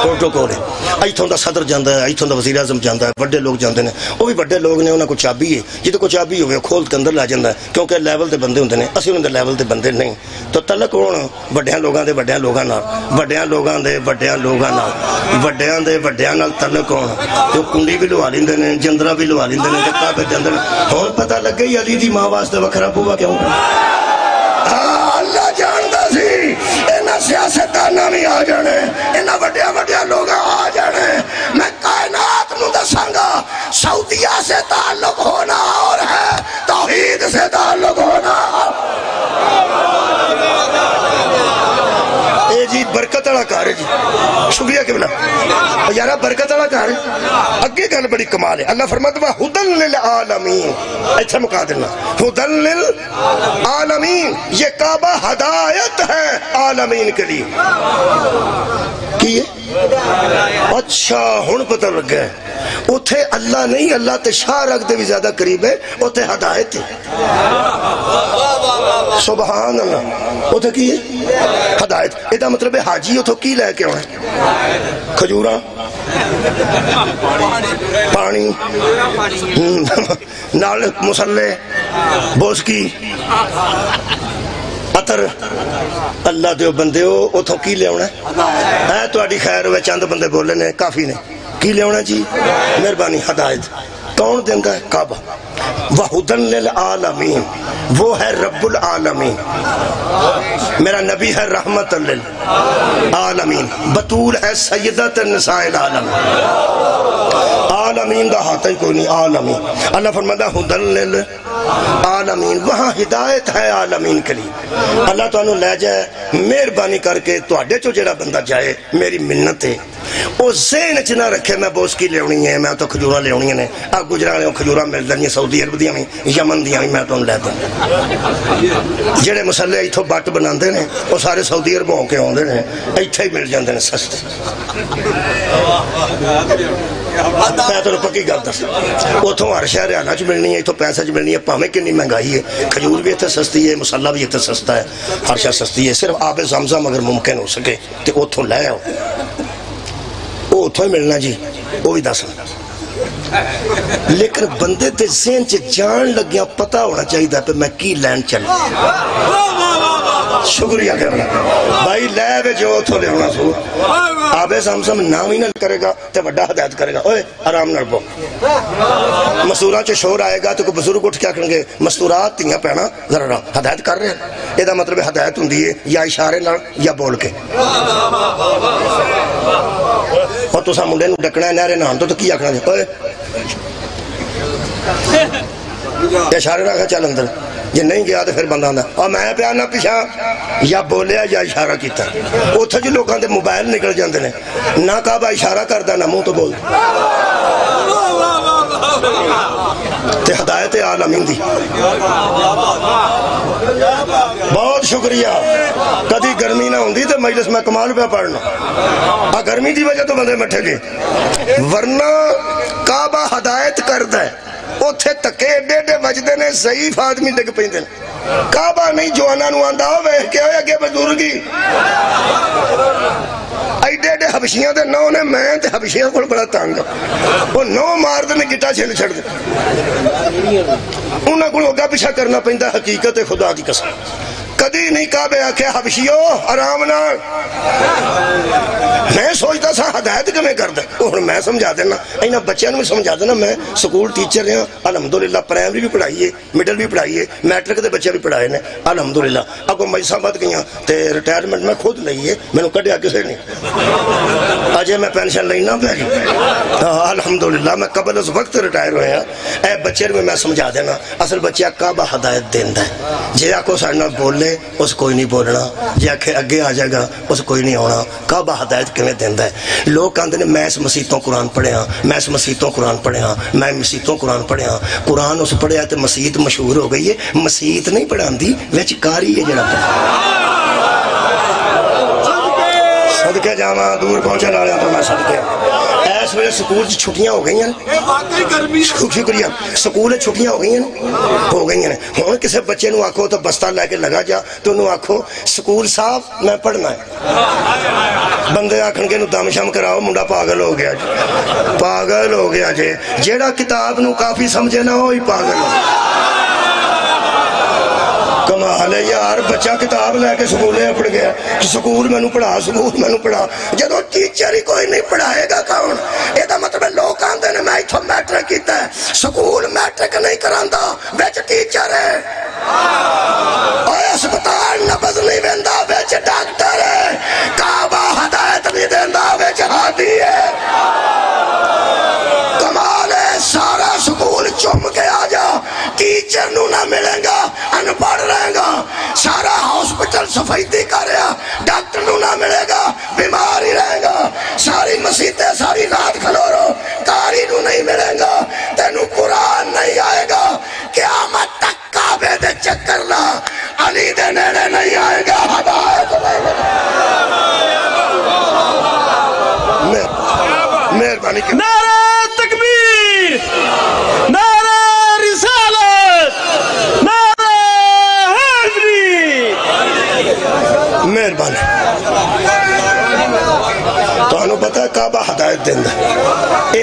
پروٹوکول ہے ایتھوں دا صدر جاندا ہے ایتھوں دا وزیر اعظم جاندا ہے بڑے لوگ جاندے نے وہ بھی بڑے لوگ نے انہاں کو چابی ہے جدوں کو چابی ہوے کھول کے اندر لا جاندا ہے کیونکہ لیول دے بندے ہوندے نے اسی انہاں دے لیول دے بندے نہیں تو تعلق ہون بڑیاں لوگاں دے بڑیاں لوگاں نال بڑیاں لوگاں دے بڑیاں لوگاں نال بڑیاں دے بڑیاں نال تعلق ہون تو کنڈی بھی لوا لیندے نے جندرا بھی لوا لیندے نے تے کعبے دے اندر ہن پتہ لگ گئی علی دی ماں واسطے وکھرا بوا کیوں اللہ جاندا سی انہاں سیاستداناں بھی آ جانے انہاں وڈیاں لوگ آ جانے میں کائنات نو دساں گا سعودیہ سے تعلق ہونا اور ہے توحید سے تعلق ہونا اے جی برکت والا کار ہے جی شکریہ کہ بنا یارا برکت والا کار اگے گل بڑی کمال ہے. اللہ فرماتا ہے ہدن للعالمین. ایتھے مکا دینا ہدن للعالمین. یہ کعبہ ہدایت ہے عالمین کے لیے. کی ہے؟ اچھا ہن پتہ لگ گیا اتھے اللہ نہیں, اللہ تے شاہ رکھ دے بھی زیادہ قریب ہے, اتھے ہدایت ہے. سبحان اللہ. اتھے کی ہے؟ ہدایت. ایدہ مطلب ہے حاجی اتھو کی لے کے ہوئے کھجوراں پانی نال مسلے بوسکی عطر. اللہ دیو بندے ہو اتھو کی لے ہونا ہے تو آڑی خیر ہوئے چند بندے بولے نے کافی نے کی لے ہونا جی مہربانی ہدایت. کون دیندہ ہے؟ کعبہ. وَهُدًى لِلْعَالَمِينَ. وہ ہے رب العالمین. میرا نبی ہے رحمت للعالمین. بطول ہے سیدت النساء العالمین. عالمین دا ہاتھ ہی کوئی نہیں. عالمین. اللہ فرماتا ہدن للعالمین. وہاں ہدایت ہے عالمین کے لیے. اللہ تو انہوں لے جائے مہربانی کر کے تو اڈے چو جڑا بندہ جائے میری منت ہے وہ ذہن چ نہ رکھے میں بوسکی لیونی ہے میں تو کھجوراں لیونی نے آ گجراں کھجوراں مل جاندیاں سعودی عرب دیاں یمن دیاں میں تو لے دوں. جڑے مسلے ایتھوں بٹ بناندے نے وہ سارے سعودی عرب ہو کے آندے نے ایتھے ہی مل جاندے نے سستے. میں تو پکی گل دس اتوں ہر شہر ریالہ چ ملنی ہے اتوں پیسے چ ملنی ہے پاویں کتنی مہنگائی ہے. کھجور بھی اتنے سستی ہے مسلح بھی اتنے سستا ہے ہر شہر سستی ہے. صرف آب زمزم اگر ممکن ہو سکے تو اتوں لے آؤ وہ اتوں ہی ملنا جی وہ بھی دس. لیکن بندے تے ذہن چ جان لگیا پتہ ہونا چاہیے پہ میں کی لین چل. شکریہ کرنا بھائی لے بے جو اتھو لے ہونا سو آب زمزم نام ہی نہ کرے گا تو بڑا ہدایت کرے گا. اوے آرام نہ رہو. مستوراں چ شور آئے گا تو کوئی بزرگ اٹھ کیا کریں گے مستورات تیاں پہنا ذرا ہدایت کر رہے ہیں. یہ دا مطلب ہدایت ہوندی ہے یا اشارے نال یا بول کے. اور تو سا منڈے نو ڈکنا ہے نہرے نام تو کی آکھنا جی اوے اشارے رکھا چل اندر جی نہیں گیا تو پھر بندہ آندا اور میں پیا نہ پیچھا یا بولیا یا اشارہ کیتا. اتھے جو لوگاں دے موبائل نکل جاندے نے نہ کعبہ اشارہ کردا نہ منہ تو بول تے ہدایت عالمین دی. بہت شکریہ. کدی گرمی نہ ہوندی تے مجلس میں کمال پہ پڑھنا گرمی دی وجہ تو بندے مٹھے گئے ورنہ کعبہ ہدایت کردا ہے. اتھے تکے ایڈے ایڈے وجدے نے ضعیف آدمی ڈگ پیندے نے. کعبہ نہیں جوانا نو آندا ہوئے کہ ہوئے اگے بزرگی ایڈے ایڈے حبشیاں دے نو نے میں تے حبشیاں کو بڑا تانگا وہ نو مار دے نے گٹا چھل چھڑ دے انہاں کو اگا پیچھا کرنا پیندا. حقیقت خدا دی قسم کدی نہیں کعبے آکھے حبشیو آرام نہ. میں سوچتا سا ہدایت کمیں کر دے اور میں سمجھا دینا اینا بچیاں میں سمجھا دینا. میں سکول ٹیچر ہیں الحمدللہ. پرائمری بھی پڑھائی ہے مڈل بھی پڑھائی ہے میٹرک دے بچے بھی پڑھائے نے الحمدللہ. اگو مجلساں بد گئیاں تے ریٹائرمنٹ میں خود لئی ہے میں نے کڈیا کسے نہیں اجے میں پینشن لینا پہ گئی الحمدللہ. میں قبل اس وقت ریٹائر ہوئے ہیں. اے بچے میں سمجھا دینا اصل بچہ کعبہ ہدایت دیندا ہے. جے آکو ساڈے بولے اس کوئی نہیں بولنا جے آکھے اگے آ جائے گا اس کوئی نہیں ہونا. کعبہ ہدایت کیویں دیندا ہے. لوگ کہندے نے میں اس مسیتوں قرآن پڑھیا میں اس مسیتوں قرآن پڑھیا میں مسیتوں قرآن پڑھیا. قرآن اس پڑھیا تے مسیت مشہور ہو گئی ہے. مسیت نہیں پڑھاندی وچ کاری ہے جڑا صدقے جاواں دور پہنچے لالیاں تو میں صدقے. اس وجہ سکول چھٹیاں ہو گئی ہیں. شکریہ. سکول چھٹیاں ہو گئی ہیں ہوں کسی بچے نو آکھو تو بستہ لے کے لگا جا تو انہوں آکھو سکول صاحب میں پڑھنا ہے. بندے آکھن کے نو دم شم کراؤ منڈا پاگل ہو گیا جی پاگل ہو گیا جی. جیڑا کتاب نو کافی سمجھے نہ ہوئی پاگل ہو. کمال ہے یار بچہ کتاب لے کے سکولے پڑھ گیا سکول میں نو پڑھا سکول میں نو پڑھا. جدو ٹیچر ہی کوئی نہیں پڑھائے گا کون. یہ دا مطلب لوگ آندے نے میں ایتھوں میٹرک کیتا ہے سکول میٹرک نہیں کراندا وچ ٹیچر ہے. اوے اسپتال نبض نہیں ویندا وچ ڈاکٹر ہے. کعبہ ہدایت نہیں دیندا وچ ہادی ہے. کمال ہے. سارا سکول چم کے آ جا ٹیچر نو نہ ملے گا ان پڑھ رہے گا. سارا ہاسپٹل صفائی کر رہا ڈاکٹر نو نہ ملے گا بیمار ہی رہے گا. ساری مسیتیں ساری رات کھلو رو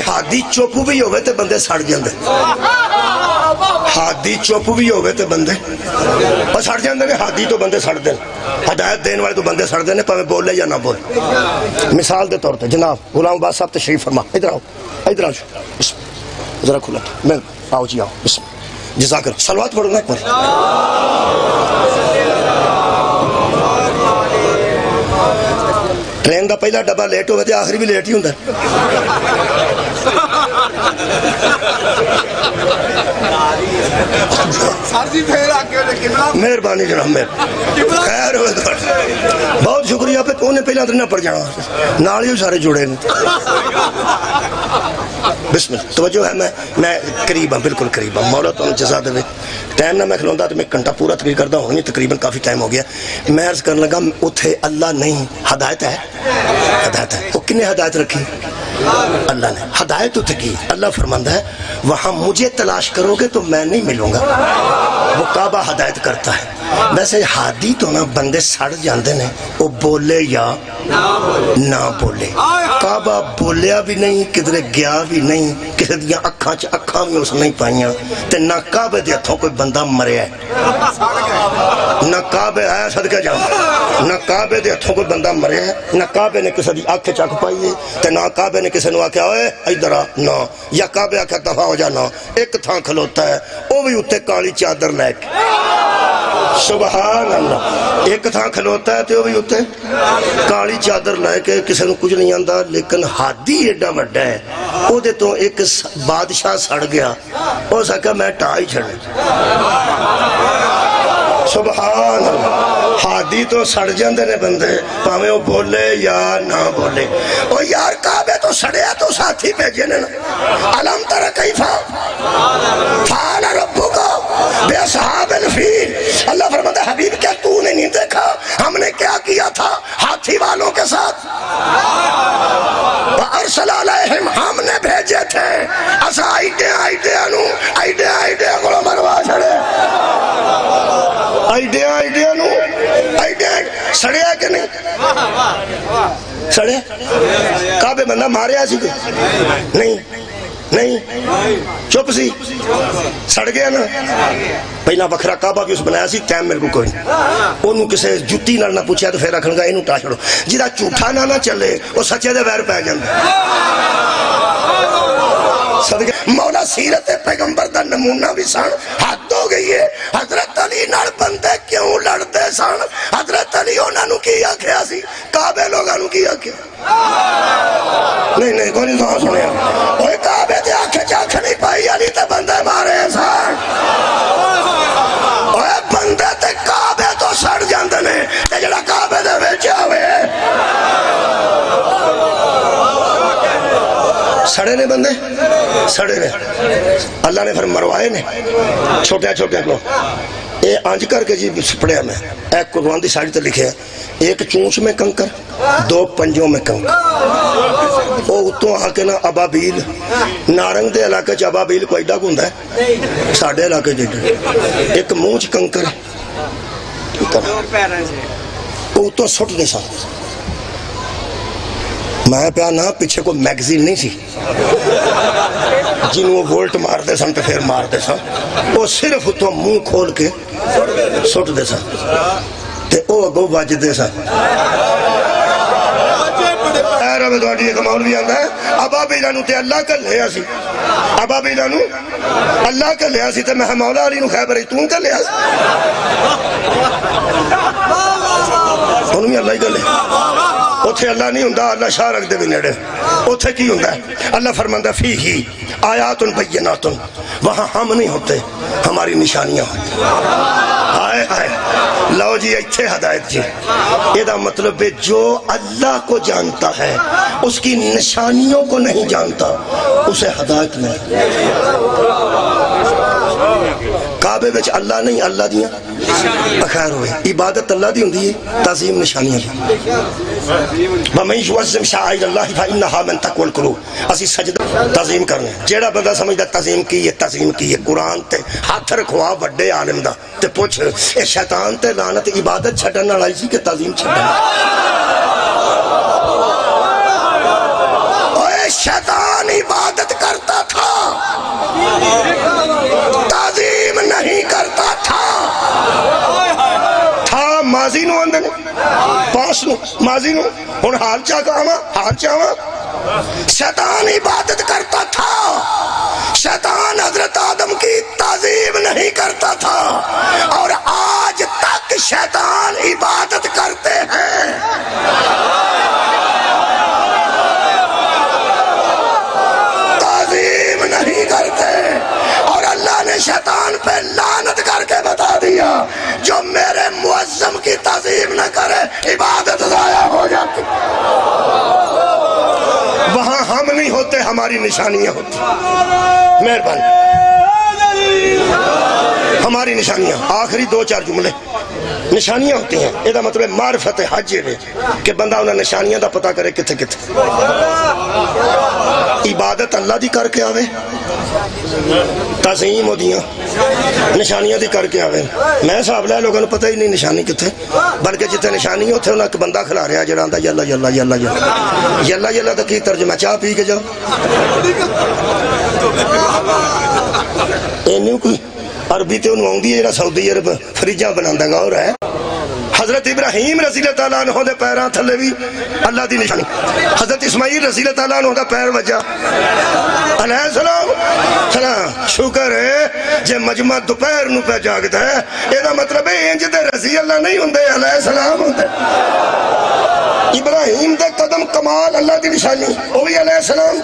ہادی چپ بھی ہوئے تے بندے سڑ جاندے ہادی چپ بھی ہوئے تے بندے اور سڑ جاندے نے ہادی تو بندے سڑ دیں ہدایت دین والے تو بندے سڑ دیں پاویں بولے یا نہ بولے مثال دے طور پہ جناب غلام عباس صاحب تشریف فرما ادھر آؤ ادھر آؤ ذرا کھلا میں آؤ جی آؤ بسم جزاک اللہ صلوات پڑھو نا ایک بار ٹرین دا پہلا ڈبہ لیٹ ہوئے تے آخری بھی لیٹ ہی ہوندا مہربانی جناب خیر ہوئے بہت شکریہ پہ انہیں پہلا تو نہ پڑ جانا نال ہی سارے جڑے بسم اللہ توجہ ہے میں قریب ہوں بالکل قریب ہوں مولا تو جزا دے ٹائم نہ میں کھلوندا تو میں گھنٹہ پورا تقریر کردا ہوں تقریباً کافی ٹائم ہو گیا میں عرض کرنے لگا اتھے اللہ نہیں ہدایت ہے ہدایت ہے وہ کنے ہدایت رکھی اللہ نے ہدایت اتھے کی اللہ فرماندہ ہے وہاں مجھے تلاش کرو گے تو میں نہیں ملوں گا وہ کعبہ ہدایت کرتا ہے ویسے ہادی تو نہ بندے سڑ جاندے نے وہ بولے یا نہ بولے کعبہ بولیا بھی نہیں کدھرے گیا بھی نہیں کسی دیا اکھاں بھی اس نہیں پائیاں تے نہ کعبے دے ہتھوں کوئی بندہ مریا ہے نہ کعبے آیا صدقہ جاؤں نہ کعبے دے ہتھوں کوئی بندہ مریا ہے نہ کعبے نے کسی دی آنکھ چک پائی ہے تے نہ کعبے نے کسی نے آکھیا ہوئے ادھر آ نہ یا کعبے آکھیا دفع ہو جانا ایک تھاں کھلوتا ہے وہ بھی اتنے کالی چادر لے کے سبحان اللہ ایک تھاں کھلوتا ہے تو وہ بھی اتنے کالی چادر لے کے کسی نے کچھ نہیں آندا لیکن ہادی ایڈا وڈا ہے وہ دے تو ایک بادشاہ سڑ گیا وہ سکا میں ٹائی چھڑے سبحان اللہ ہادی تو سڑ جاندے نے بندے پاویں وہ بولے یا نہ بولے او یار کعبے تو سڑیا تو ساتھی بھیجے نے علم تر کیفا فعل ربک بے اصحاب الفیل اللہ فرماتا ہے حبیب کیا تو نے نہیں دیکھا ہم نے کیا کیا تھا ہاتھی والوں کے ساتھ وَأَرْسَلَ عَلَيْهِمْ ہم نے بھیجے تھے اسا آئیڈیا کو مروا چھڑے آئیڈیا نو سڑیا کہ نہیں سڑیا کعبے بندہ ماریا سی نہیں چپ سی سڑ گیا نا پہلا بکھرا کعبہ بھی اس بنایا سی ٹائم میرے کو کوئی نہیں انہوں کسے جتی نال نہ پوچھا تو پھر رکھن گا انہوں ٹا چھڑو جیدہ جھوٹا نہ چلے وہ سچے دے ویر پہ جاندے صدقہ مولا سیرت پیغمبر دا نمونہ بھی سان حد ہو گئی ہے حضرت علی نال بندے کیوں لڑتے سان حضرت علی انہوں نے کیا کیا سی کعبے لوگوں نے کیا کیا نہیں کوئی نہیں سنیا کوئی کعبے دے آنکھیں چاکھ نہیں پائی علی تے بندے مارے سان اوہ بندے تے کعبے تو سڑ جاندے نے تے جڑا کعبے دے ویچے ہوئے سڑے نے بندے سڑے نے اللہ نے پھر مروائے نے چھوٹے کو اے آنج کر کے جی پڑھیا میں ایک قرآن دی سائٹ تے لکھے ایک چونچ میں کنکر دو پنجوں میں کنکر او اتوں آ کے نا ابابیل نارنگ دے علاقے چ ابابیل کو ایڈا گوندا ہے ساڈے علاقے چ ایک مونچ کنکر او اتوں سٹ نہیں سا میں پیا نہ پیچھے کوئی میگزین نہیں سی جنہوں وولٹ مار دے سن تو پھر مار دے سن وہ صرف تو منہ کھول کے سٹ دے سن تے او اگو بج دے سن رب دوڑی ایک مولوی آندا ہے ابابیلانو تے اللہ کا لیا سی ابابیلانو اللہ کا لیا سی تے میں مولا علی نو خیبر ہی توں کا لیا سی انہوں میں اللہ ہی کا لیا اتھے اللہ نہیں ہوندہ اللہ شاہ رکھ دے بھی نیڑے اتھے کی ہوندہ ہے اللہ فرماندہ فی ہی آیات بینات وہاں ہم نہیں ہوتے ہماری نشانیاں ہوتی آئے آئے لو جی ایتھے ہدایت جی یہ دا مطلب ہے جو اللہ کو جانتا ہے اس کی نشانیوں کو نہیں جانتا اسے ہدایت نہیں کعبے بچ اللہ نہیں اللہ دیا خیر ہوئے عبادت اللہ دی ہوندی ہے تعظیم نشانیاں دی وَمَنْ يُعَظِّمْ شَعَائِرَ اللَّهِ فَإِنَّهَا مِنْ تَقْوَى الْقُلُوبِ اسی سجدہ تعظیم کرنے جیڑا بندہ سمجھدا تعظیم کی ہے قرآن تے ہاتھ رکھوا وڈے عالم دا تے پوچھ اے شیطان تے لعنت عبادت چھڈن والا سی کہ تعظیم چھڈن شیطان عبادت کرتا تھا، تعظیم نہیں کرتا تھا۔ تھا ماضی نو اندر پاس نو ماضی نو ہن حال چاہواں شیطان عبادت کرتا تھا، شیطان حضرت آدم کی تعظیم نہیں کرتا تھا، اور آج تک شیطان عبادت کرتے ہیں۔ تعظیم نہیں کرتے، اور اللہ نے شیطان پہ لعنت کر کے بتا دیا جو میرے معظم کی تعظیم نہ کرے عبادت ضائع ہو جاتی۔ وہاں ہم نہیں ہوتے، ہماری نشانیاں ہوتی۔ مہربانی، ہماری نشانیاں، آخری 2-4 جملے نشانیاں ہوتی ہیں۔ یہ مطلب معرفت حج ہے کہ بندہ انہیں نشانیاں دا پتہ کرے کتھے کتھے۔ عبادت اللہ دی کر کے آوے، تعظیم ہو دیاں نشانیاں دی کر کے آوے۔ میں صاحب لے لوگوں نے پتہ ہی نہیں نشانی کتھے، بلکہ جتنے نشانی ہوتے انہیں ایک بندہ کھلا رہا جڑا آندا یلا یلا یلا یلا یلا یلا دا کی ترجمہ چاہ پی کے جاؤ۔ اینیوں کوئی عربی تے انہوں آؤں دی جڑا سعودی عرب فریجاں بناندہ گا ہو رہا ہے۔ حضرت ابراہیم رضی اللہ تعالیٰ عنہ دے پیران تھلے بھی اللہ دی نشانی، حضرت اسماعیل رضی اللہ تعالیٰ عنہ دا پیر وجہ علیہ السلام سلام۔ شکر ہے جے مجمع دوپہر نو پہ جاگتا ہے، یہ دا مطلب ہے انج دے رضی اللہ نہیں ہوندے، علیہ السلام ہوندے۔ ابراہیم دے قدم کمال اللہ دی نشانی، وہ بھی علیہ السلام۔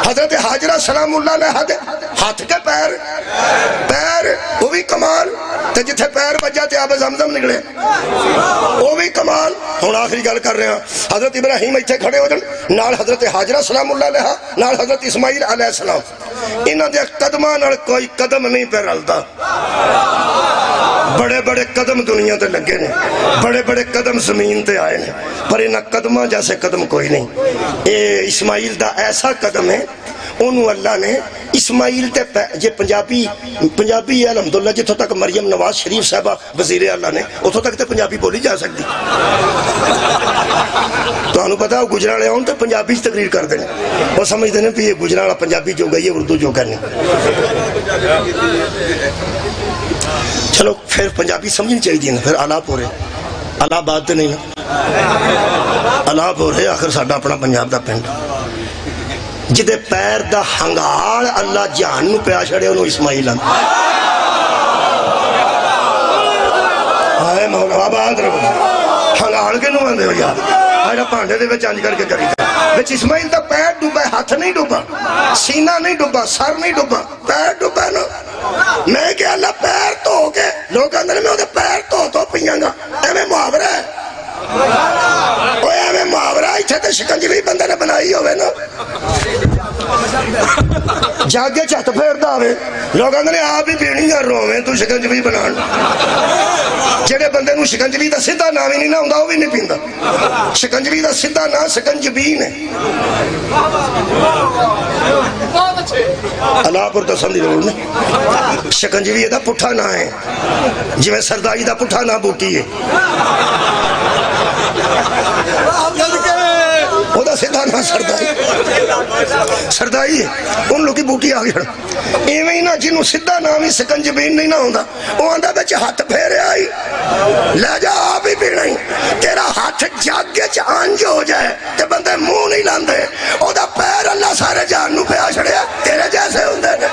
حضرت حاجرہ سلام اللہ علیہ ہاتھ کے پیر وہ بھی کمال، تے جتھے پیر وجہ تے آب زمزم نکلے وہ بھی کمال۔ ہن آخری گل کر رہے ہیں، حضرت ابراہیم ایتھے کھڑے ہو جن نال حضرت حاجرہ سلام اللہ علیہ نال حضرت اسماعیل علیہ السلام، انہاں دے قدماں نال کوئی قدم نہیں پہ رلدا۔ بڑے بڑے قدم دنیا تے لگے نے، بڑے بڑے قدم زمین تے آئے نے، پر انہاں قدماں جیسے قدم کوئی نہیں۔ اے اسماعیل دا ایسا قدم ہے، انہوں اللہ نے اسماعیل تے جے پنجابی ہے الحمدللہ، جتوں تک مریم نواز شریف صاحبہ وزیر اللہ نے اتوں تک تے پنجابی بولی جا سکتی۔ تو انہوں پتا وہ گجرالے آؤں تو پنجابی تقریر کر دیں، وہ سمجھتے ہیں کہ یہ گجرالا پنجابی جو گئی ہے اردو جو کرنے۔ چلو پھر پنجابی سمجھنی چاہیے نا، پھر آلہ پورے آلہ بات نہیں نا، آلہ پورے آخر ساڈا اپنا پنجاب دا پنڈ جدے پیر دا ہنگال اللہ جہان نو پیا چھڑے انہوں اسماعیل آن آئے مولا آباد رہو ہنگال کے نو آندے ہو یاد آئے پانڈے دے وچ آنج کر کے کری وچ اسماعیل دا پیر ڈوبا ہے، ہاتھ نہیں ڈوبا، سینہ نہیں ڈوبا، سر نہیں ڈوبا، پیر ڈوبا نا۔ میں کہ اللہ پیر تو ہو کے لوگ اندر میں ہوتے پیر تو پیاں گا، ایمیں محاورہ ہے، اوہ ایمیں محاورہ ایتھے تے شکنجوی بندہ نے بنائی ہوئے نا، جاگے چاہتا پھر داوے لوگ اندر آپ ہی پیڑی گا رویں تو شکنجوی بنان، جڑے بندے نو شکنجوی دا سدھا نامی نہیں نہ ہوں وہ بھی نہیں پیندا، شکنجوی دا سدھا نا شکنجبین ہے۔ اللہ پر تو سمجھ رہو نہیں، شکنجوی دا پٹھا نہ ہے جی میں سردائی دا پٹھا نہ بوٹی ہے، وہ دا سدھا نہ سردائی ہے، ان لوگ کی بوٹی آگے ہڑا ایویں ہی نہ جنہوں سدھا نامی سکنجبین نہیں نہ ہوندہ، وہ آندہ بچ ہاتھ پھیرے آئی لے جا آپ ہی پیڑا ہی تیرا ہاتھ جاگے چانج ہو جائے تے بندے منہ نہیں لاندے، وہ دا پیر اللہ سارے جانوں پہ آ چھڑیا تیرے جیسے ہوندے نے۔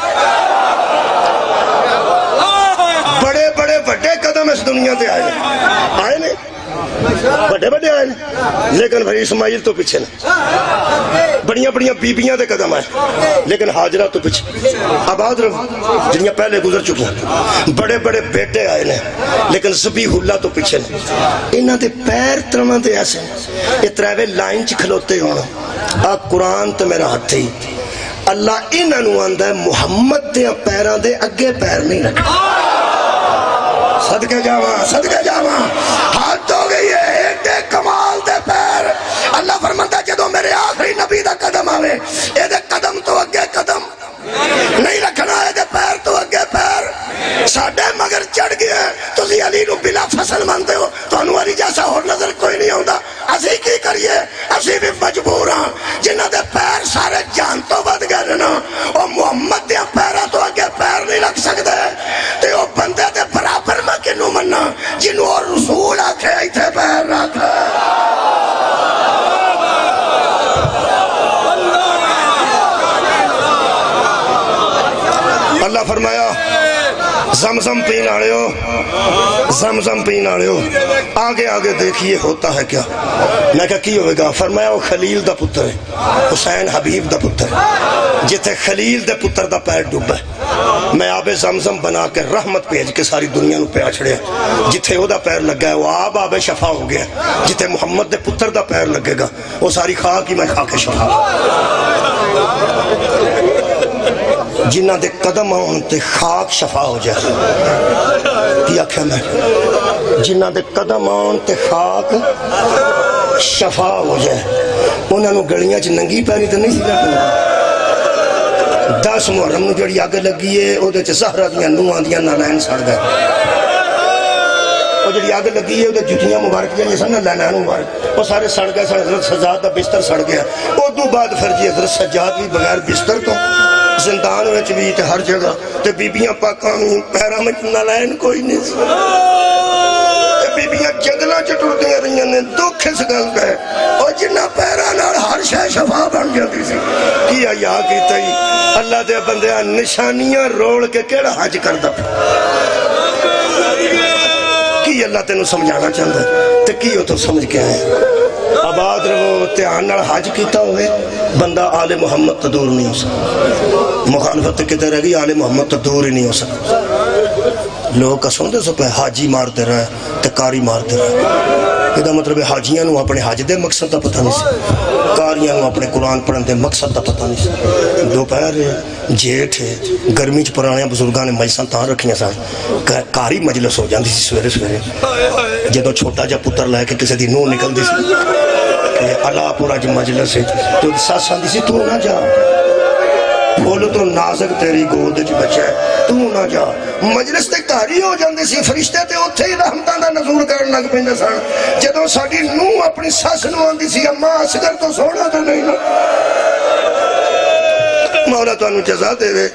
بڑے بڑے بڑے قدم اس دنیا تے آئے نے بڑے بڑے آئے نے، لیکن بھائی اسماعیل تو پیچھے نے، بڑیاں بڑیاں بیبیاں دے قدم آئے لیکن حاجرہ تو پیچھے، آباد رہو جنیاں پہلے گزر چکی ہیں، بڑے بڑے بیٹے آئے نے لیکن ذبیح اللہ تو پیچھے نے، انہاں دے پیر ترماں دے ایسے یہ تریوے لائن چ کھلوتے ہونا آ قرآن تو میرا ہاتھ ہی اللہ انہاں نو آندا ہے محمد دے پیراں دے اگے پیر نہیں رکھا، صدقے جاواں ہاتھ ہو گئی ہے ایڈے کمال دے پیر، اللہ فرماتا ہے جدو میرے آخری نبی دا قدم آوے اے دے قدم تو اگے قدم نہیں رکھنا، اے دے پیر تو اگے پیر، ساڑھے مگر چڑھ گئے تو زی علی نو بلا فصل مانتے ہو تو انو علی جیسا اور نظر کوئی نہیں ہوندہ، اسی کی کریے اسی بھی مجبور ہاں جنہ دے پیر سارے اللہ فرمایا زمزم پین آڑے ہو، زمزم پین آڑے ہو، آگے آگے دیکھیے ہوتا ہے کیا؟ میں کہا کی ہوئے گا؟ فرمایا وہ خلیل دا پتر ہے، حسین حبیب دا پتر ہے، جتے خلیل دے پتر دا پیر ڈوبا ہے، میں آب زمزم بنا کے رحمت بھیج کے ساری دنیا نو پہ چھڑیا، جتے وہ دا پیر لگا ہے وہ آب شفا ہو گیا، جتے محمد دے پتر دا پیر لگے گا وہ ساری خاک ہی میں کھا کے شفا، جنہ دے قدم آن تے خاک شفا ہو جائے، کیا کیا میں جنہ دے قدم آن تے خاک شفا ہو جائے، انہوں نے گڑیاں چ ننگی پیری تو نہیں سی لگنا، 10 محرم نو جڑی آگ لگی ہے او دے چ زہرہ دیاں نوہاں دیاں نالین سڑ گئے، وہ جڑی آگ لگی ہے وہ جتیاں مبارک جائیں سن لینان مبارک وہ سارے سڑ گئے، حضرت سجاد دا بستر سڑ گیا، وہ دو بعد پھر جی حضرت سجاد بھی بغیر بستر تو زندان وچ بھی تے ہر جگہ تے بیبیاں پاکاں پیراں وچ نالین کوئی نہیں سی، تے بیبیاں جنگلاں چ ٹردیاں رہیاں نے، دکھ اس گل دا ہے او جنہ پیراں نال ہر شے شفا بن جاندی سی، کی حیا کیتا ہی اللہ دے بندیاں نشانیاں رول کے کیڑا حج کردا کی اللہ تینوں سمجھانا چاہتا ہے تے کی ہو تو سمجھ کے آئے آباد رہو تیان نال حج کیتا ہوئے بندہ آل محمد تو دور نہیں ہو سکتا، مخالفت کہتے رہ گئی آل محمد تو دور ہی نہیں ہو سکتا، لوگ کا سن دے سو پہ حاجی مارتے رہے تے کاری مارتے رہے، یہ مطلب ہے حاجیاں نو اپنے حج دے مقصد دا پتہ نہیں سی، کاریاں نو اپنے قرآن پڑھن دے مقصد دا پتہ نہیں سی، دوپہر جیٹھ گرمی چ پرانے بزرگاں نے مجلساں تاں رکھیاں سن، کاری مجلس ہو جاندی سی سویرے سویرے، جدوں چھوٹا جا پتر لے کے کسی دی نو نکل دی سی اللہ پورا جو مجلس ہے تو ساس آندی سی تو نہ جا، بولو تو نازک تیری گود وچ بچہ ہے تو نہ جا، مجلس تے کاری ہو جاندی سی، فرشتے تے اوتھے ہی رحمتاں دا نزول کرن لگ پیندے سن، جدوں ساڈی نو اپنی ساس نو آندی سی اماں اصغر تو سونا تو نہیں نا، مولا تو انہوں جزا دے دے،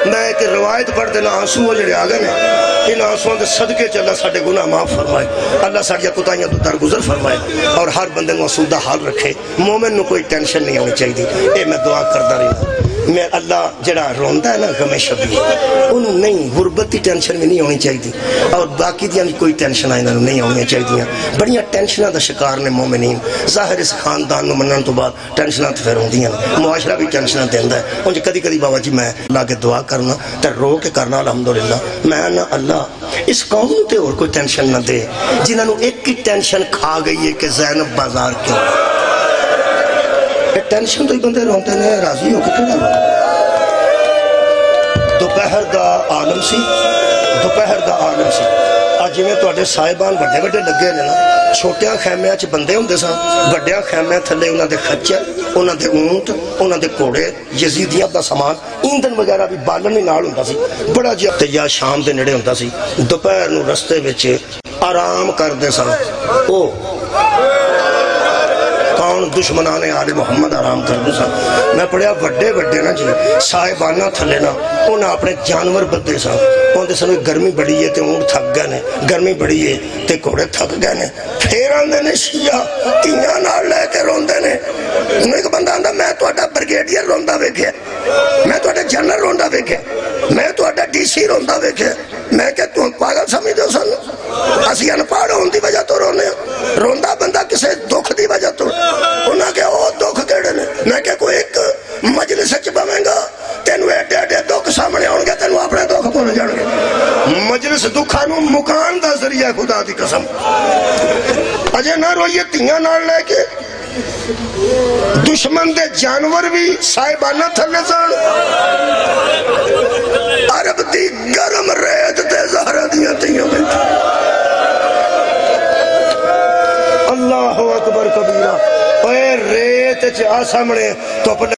میں ایک روایت پڑھ دینا آنسو جڑے آگئے ہیں، ان آنسوان دے صدقے چ اللہ ساڑھے گناہ معاف فرمائے، اللہ ساڑھیا کتائیاں تو درگزر فرمائے اور ہر بندے کو آسودہ حال رکھے، مومن نو کوئی ٹینشن نہیں ہونی چاہیے، اے میں دعا کردہ رہی میں اللہ جڑا روندہ ہے نا غم شبی انہوں نہیں غربت کی ٹینشن میں نہیں ہونی چاہیے اور باقی دیاں کوئی ٹینشن آئے نہیں ہونی چاہیے، بڑیاں ٹینشنہ دا شکار نے مومنین، ظاہر اس خاندان نو منن تو بعد ٹینشنہ تو پھر ہوندیاں، معاشرہ بھی ٹینشنہ دیندہ ہے، انجھے کدی کدی بابا جی میں اللہ کے دعا کرنا تے رو کے کرنا الحمدللہ، میں نا اللہ اس قوم تے اور کوئی ٹینشن نہ دے جنہاں نو ایک کی ٹینشن کھا گئی ہے کہ زینب بازار کیوں، ٹینشن تو ہی بندے رونتے ہیں راضی ہو کے کیوں نہ دوپہر دا عالم سی، دوپہر دا عالم سی، آج میں تو اڈے صاحبان بڑے بڑے لگے ہیں نا، چھوٹیاں خیمیاں چھ بندے ہوں دے ساں، بڑیاں خیمیاں تھلے انہاں دے خچر، انہاں دے اونٹ، انہاں دے کوڑے، یزیدیاں دا سامان، ایندھن وغیرہ بھی بالن نہیں نال ہوندا سی، بڑا جی یا شام دے نڑے ہوندا سی، دوپہر نو رستے وچ آرام کر دے ساں، او کون دشمنانے آل محمد آرام کر دو سا، میں پڑھیا وڈے وڈے نا جی صاحبانہ تھلے نا انہاں اپنے جانور بدے سا، انہاں دے سنوے گرمی بڑی ہے تے اونٹ تھک گئے نے، گرمی بڑی ہے تے کوڑے تھک گئے نے، پھر آندے نے شیعہ تیاں نال لے کے روندے نے، انہوں ایک بندہ آندہ میں تو اٹھا برگیڈیر روندہ ویکھے، میں تو اٹھا جنرل روندہ ویکھے، میں تو اٹھا ڈی سی روندہ ویکھے، میں کہ تم پاگل سمجھ دو سن، اسی انپاڑ ہون دی وجہ تو رونے، روندہ بندہ کسے دکھ دی وجہ تو، انہاں کہ او دکھ کیڑے نے، میں کہ کوئی ایک مجلس چ بویں گا تینوں ایڈے ایڈے دکھ سامنے ہون گے تینوں اپنے دکھ بھول جان گے، مجلس دکھاں نو مکان دا ذریعہ خدا دی قسم، اجے نہ روئیے تیاں نال لے کے دشمن دے جانور بھی صاحبانہ تھلے سان، عرب دی گرم ریت تے زہرہ دیاں تیاں بیٹھ، اللہ اکبر کبیرہ، اے ریت چاہ سامنے تو پڑھ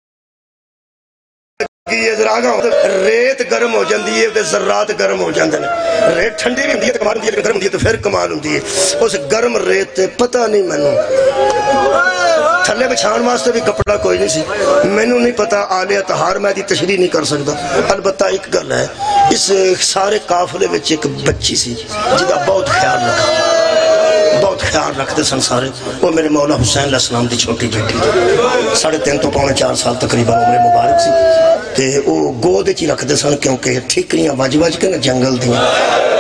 ریت گرم ہو جاندی ہے ذرات گرم ہو جاندے ہیں، ریت ٹھنڈی بھی ہوندی ہے کمال ہوندی ہے، گرم ہوندی ہے تو پھر کمال ہوندی ہے، اس گرم ریت تے پتہ نہیں مینوں تھلے بچھان واسطے بھی کپڑا کوئی نہیں سی، مینوں نہیں پتا آلے اطہار میں دی تشریح نہیں کر سکتا، البتہ ایک گل ہے اس سارے قافلے وچ ایک بچی سی جدا بہت خیال رکھا، بہت خیال رکھتے سن سارے، وہ میرے مولا حسین علیہ السلام دی چھوٹی بیٹی 3.5 تو 4.5 سال تقریباً عمر مبارک سی، تے وہ گود چی رکھتے سن کیونکہ ٹھیکریاں وج وج کے نا جنگل دیاں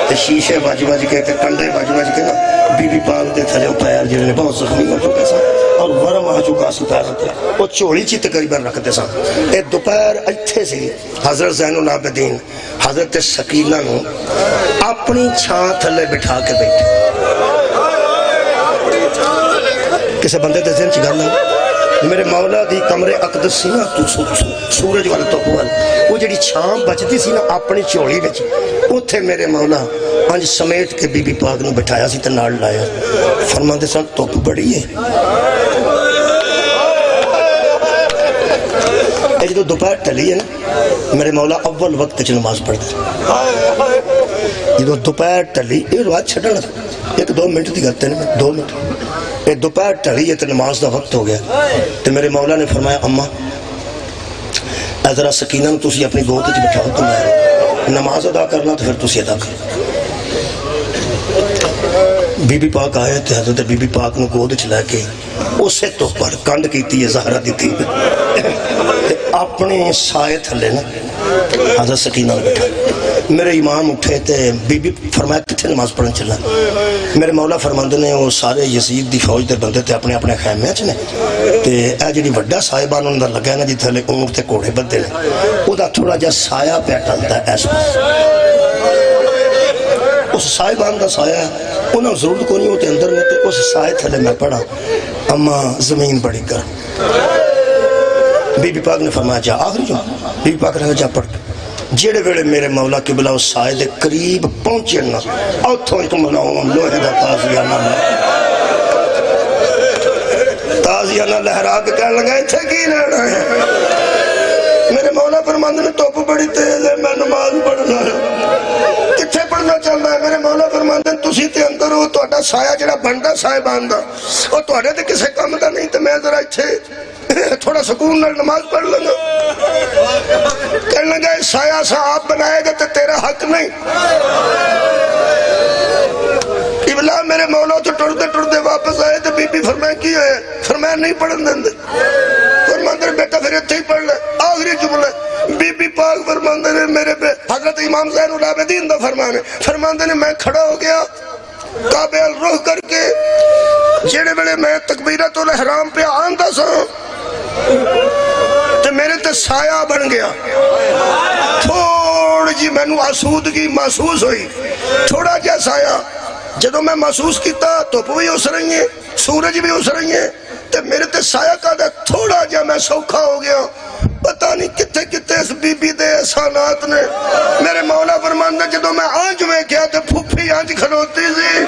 تے شیشے وج وج کے تے کنڈے وج وج کے نا بی بی پاک دے تھلے پیر جڑے بہت زخمی ہو چکے سن اور ورم آ چکا سی پیر تے وہ چوڑی چی تقریباً رکھتے سن اے دوپہر ایتھے سی حضرت زین العابدین حضرت سکینہ نو اپنی چھاں تھلے بٹھا کے بیٹھے کسے بندے دے ذہن چ گل ہے میرے مولا دی کمرے اقدس سی نا سورج والا تو ہوا وہ جڑی چھاں بچتی سی نا اپنی چوڑی وچ اوتھے میرے مولا انج سمیٹ کے بی بی پاک نو بٹھایا سی تے نال لایا فرماندے سن دھوپ بڑی ہے اے جدوں دوپہر ٹلی ہے نا میرے مولا اول وقت چ نماز پڑھدے جدوں دوپہر ٹلی یہ روایت چھڈن ایک دو منٹ دی کرتے ہیں 2 منٹ یہ دوپہر ٹلی ہے تو نماز دا وقت ہو گیا تو میرے مولا نے فرمایا اماں اے ذرا سکینہ نو تسی اپنی گود وچ بٹھاؤ تو میں نماز ادا کرنا تو پھر تسی ادا کرو بی بی پاک آئے تے حضرت بی بی پاک نو گود وچ لے کے اسے تو پر کنڈ کیتی ہے زہرا دیتی اپنے سائے تھلے نا حضرت سکینہ نے بیٹھا میرے امام اٹھے تے بی بی فرمایا کتھے نماز پڑھن چلا میرے مولا فرماندے نے وہ سارے یزید دی فوج دے بندے تے اپنے اپنے خیمے چ نے تے اے جڑی وڈا سائبان اندر لگا ہے نا جتھے لے اونٹ تے گھوڑے بدے نے او دا تھوڑا جا سایہ پہ ٹلتا ہے ایس پاس اس سائبان دا سایہ انہاں ضرورت کو نہیں ہوتے اندر میں تے اس سائے تھلے میں پڑھا اما زمین بڑی کر بی بی پاک نے فرمایا جا آخری جو بی بی پاک نے جا پڑھ جیڑے ویڑے میرے مولا کے بلا اس سائے دے قریب پہنچے نا اوتھوں ہی تم بناؤں لوہے دا تازیانہ تازیانہ لہرا کے کہنے لگا تھے کی لینا ہے میرے مولا فرماندے نے توپ بڑی تیز ہے میں نماز پڑھنا ہے کتھے پڑھنا چاہتا ہے میرے مولا فرماندے نے تسی تے اندر ہو تو اٹھا سایہ جڑا بندہ سایہ باندھا اور تو اٹھے تے کسے کام دا نہیں تے میں ذرا اتھے تھوڑا سکون نال نماز پڑھ لگا کہنے لگا سایہ سا آپ بنائے گا تو تیرا حق نہیں ابلا میرے مولا تو ٹردے واپس آئے تو بی بی فرمایا کی ہے فرمایا نہیں پڑھن دیں فرماندے بیٹا پھر اتھے ہی پڑھ لے آخری جملے بی بی پاک فرماندے نے میرے پہ حضرت امام زین العابدین دا فرماندے نے میں کھڑا ہو گیا کعبے الروح کر کے جیڑے بڑے میں تکبیرت الاحرام پہ آندہ سا تو میرے تے سایہ بن گیا تھوڑی جی میں نو آسودگی محسوس ہوئی تھوڑا جا سایہ جدو میں محسوس کیتا توپ بھی اس رہی ہیں سورج بھی اس رہی ہیں تو میرے تے سایہ کا دے تھوڑا جا میں سوکھا ہو گیا پتہ نہیں کتے کتے اس بی بی دے احسانات نے میرے مولا فرماندے جدو میں آنج میں کیا تو پھوپھی آنج کھلوتی سی